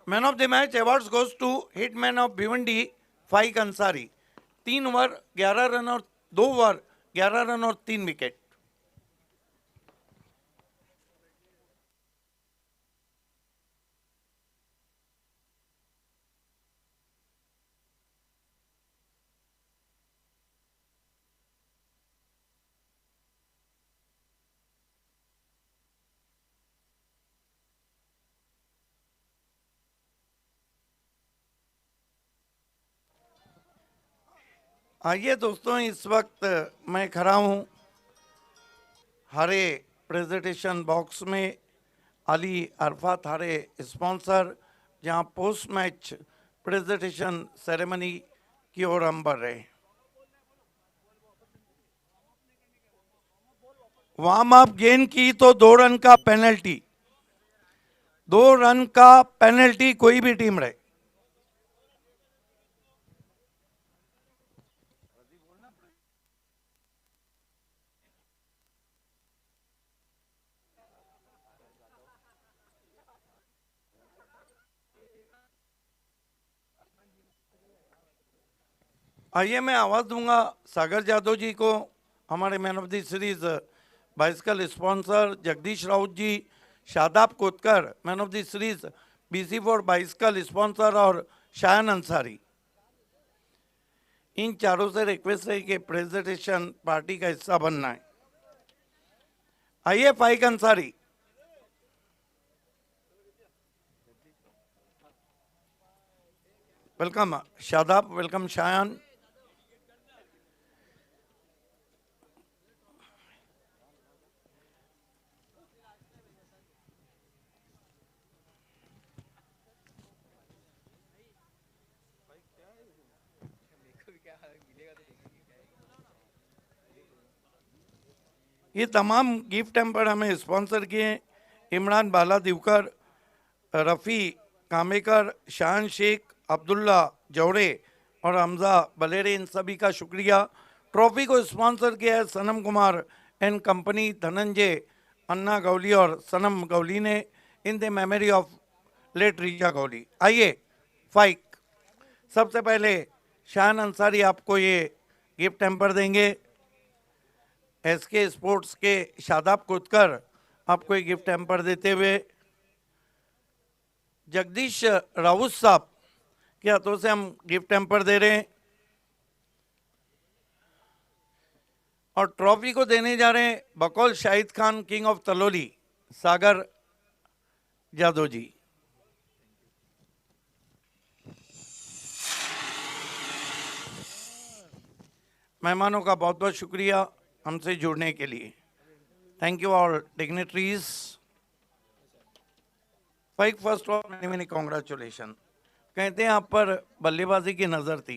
Man of the match awards goes to hitman of Bhiwandi Faiq Ansari. 3 over 11 run और 2 ओवर 11 रन और 3 विकेट। आइए दोस्तों, इस वक्त मैं खड़ा हूँ हरे प्रेजेंटेशन बॉक्स में, अली अरफात हरे स्पॉन्सर, जहाँ पोस्ट मैच प्रेजेंटेशन सेरेमनी की ओर हम बढ़ रहे हैं। वार्म अप गेंद की तो 2 रन का पेनल्टी, 2 रन का पेनल्टी, कोई भी टीम रहे। आइए मैं आवाज दूंगा सागर यादव जी को, हमारे man of the series bicycle sponsor, Jagdish Raut ji, Shadab Kotkar man of the series BC4 bicycle sponsor और शायन अंसारी। इन चारों से रिक्वेस्ट है कि प्रेजेंटेशन पार्टी का हिस्सा बनना है। आइए फाइक अंसारी। Welcome Shadab, welcome Shayan. ये तमाम गिफ्ट हैम्पर हमें स्पॉन्सर किए इमरान बाला दिवकर, रफ़ी कामेकर, शान शेख, अब्दुल्ला जौरे और हमजा बलेरे, इन सभी का शुक्रिया। ट्रॉफी को स्पॉन्सर किया है सनम कुमार एंड कंपनी, धनंजय अन्ना गौली और सनम गौली ने, in the memory of late Richa Gawali. आइए फाइक, सबसे पहले शान अंसारी आपको ये गिफ्ट हैम्पर देंगे। SK स्पोर्ट्स के शादाब कोतकर आपको ये गिफ्ट हैम्पर देते हुए जगदीश राउत साहब के हाथों से हम गिफ्ट हैम्पर दे रहे हैं और ट्रॉफी को देने जा रहे हैं बकौल शाहिद खान किंग ऑफ तलोली, सागर यादव जी। मेहमानों का बहुत बहुत शुक्रिया हमसे जुड़ने के लिए। Thank you all dignitaries. Faiq first of many congratulation. कहते हैं आप पर बल्लेबाजी की नज़र थी,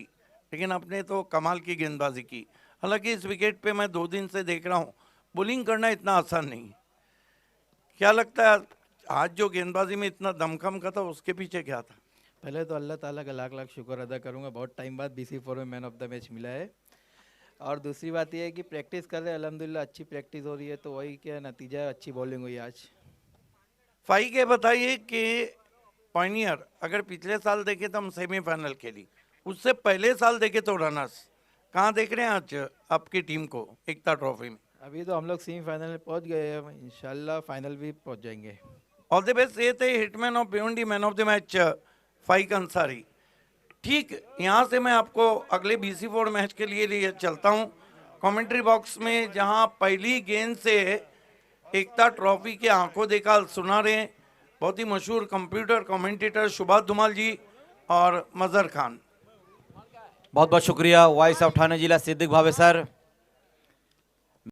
लेकिन आपने तो कमाल की गेंदबाजी की। हालांकि इस विकेट पे मैं 2 दिन से देख रहा हूँ, बॉलिंग करना इतना आसान नहीं। क्या लगता है आज जो गेंदबाजी में इतना दमखम का था, उसके पीछे क्या था? पहले तो अल्लाह ताला का लाख लाख शुक्र अदा करूँगा, बहुत टाइम बाद BC4 में मैन ऑफ द मैच मिला है। और दूसरी बात यह है कि प्रैक्टिस कर रहे हैं, अल्हम्दुलिल्लाह अच्छी प्रैक्टिस हो रही है, तो वही क्या नतीजा है, अच्छी बॉलिंग हुई आज। फाइक ये बताइए कि पायनियर अगर पिछले साल देखे तो हम सेमीफाइनल खेली, उससे पहले साल देखे तो रनर्स, कहाँ देख रहे हैं आज आपकी टीम को एकता ट्रॉफी में? अभी तो हम लोग सेमीफाइनल में पहुंच गए हैं, इंशाल्लाह फाइनल भी पहुंच जाएंगे। All the best. ये थे hitman of Bhiwandi man of the match Faik Ansari. ठीक यहाँ से मैं आपको अगले BC4 मैच के लिए चलता हूँ कमेंट्री बॉक्स में, जहाँ पहली गेंद से एकता ट्रॉफी के आंखों देखा सुना रहे हैं बहुत ही मशहूर कंप्यूटर कमेंटेटर सुभाष धुमाल जी और मजहर खान। बहुत बहुत शुक्रिया वॉइस ऑफ ठाणे जिला सिद्दीक भावे सर।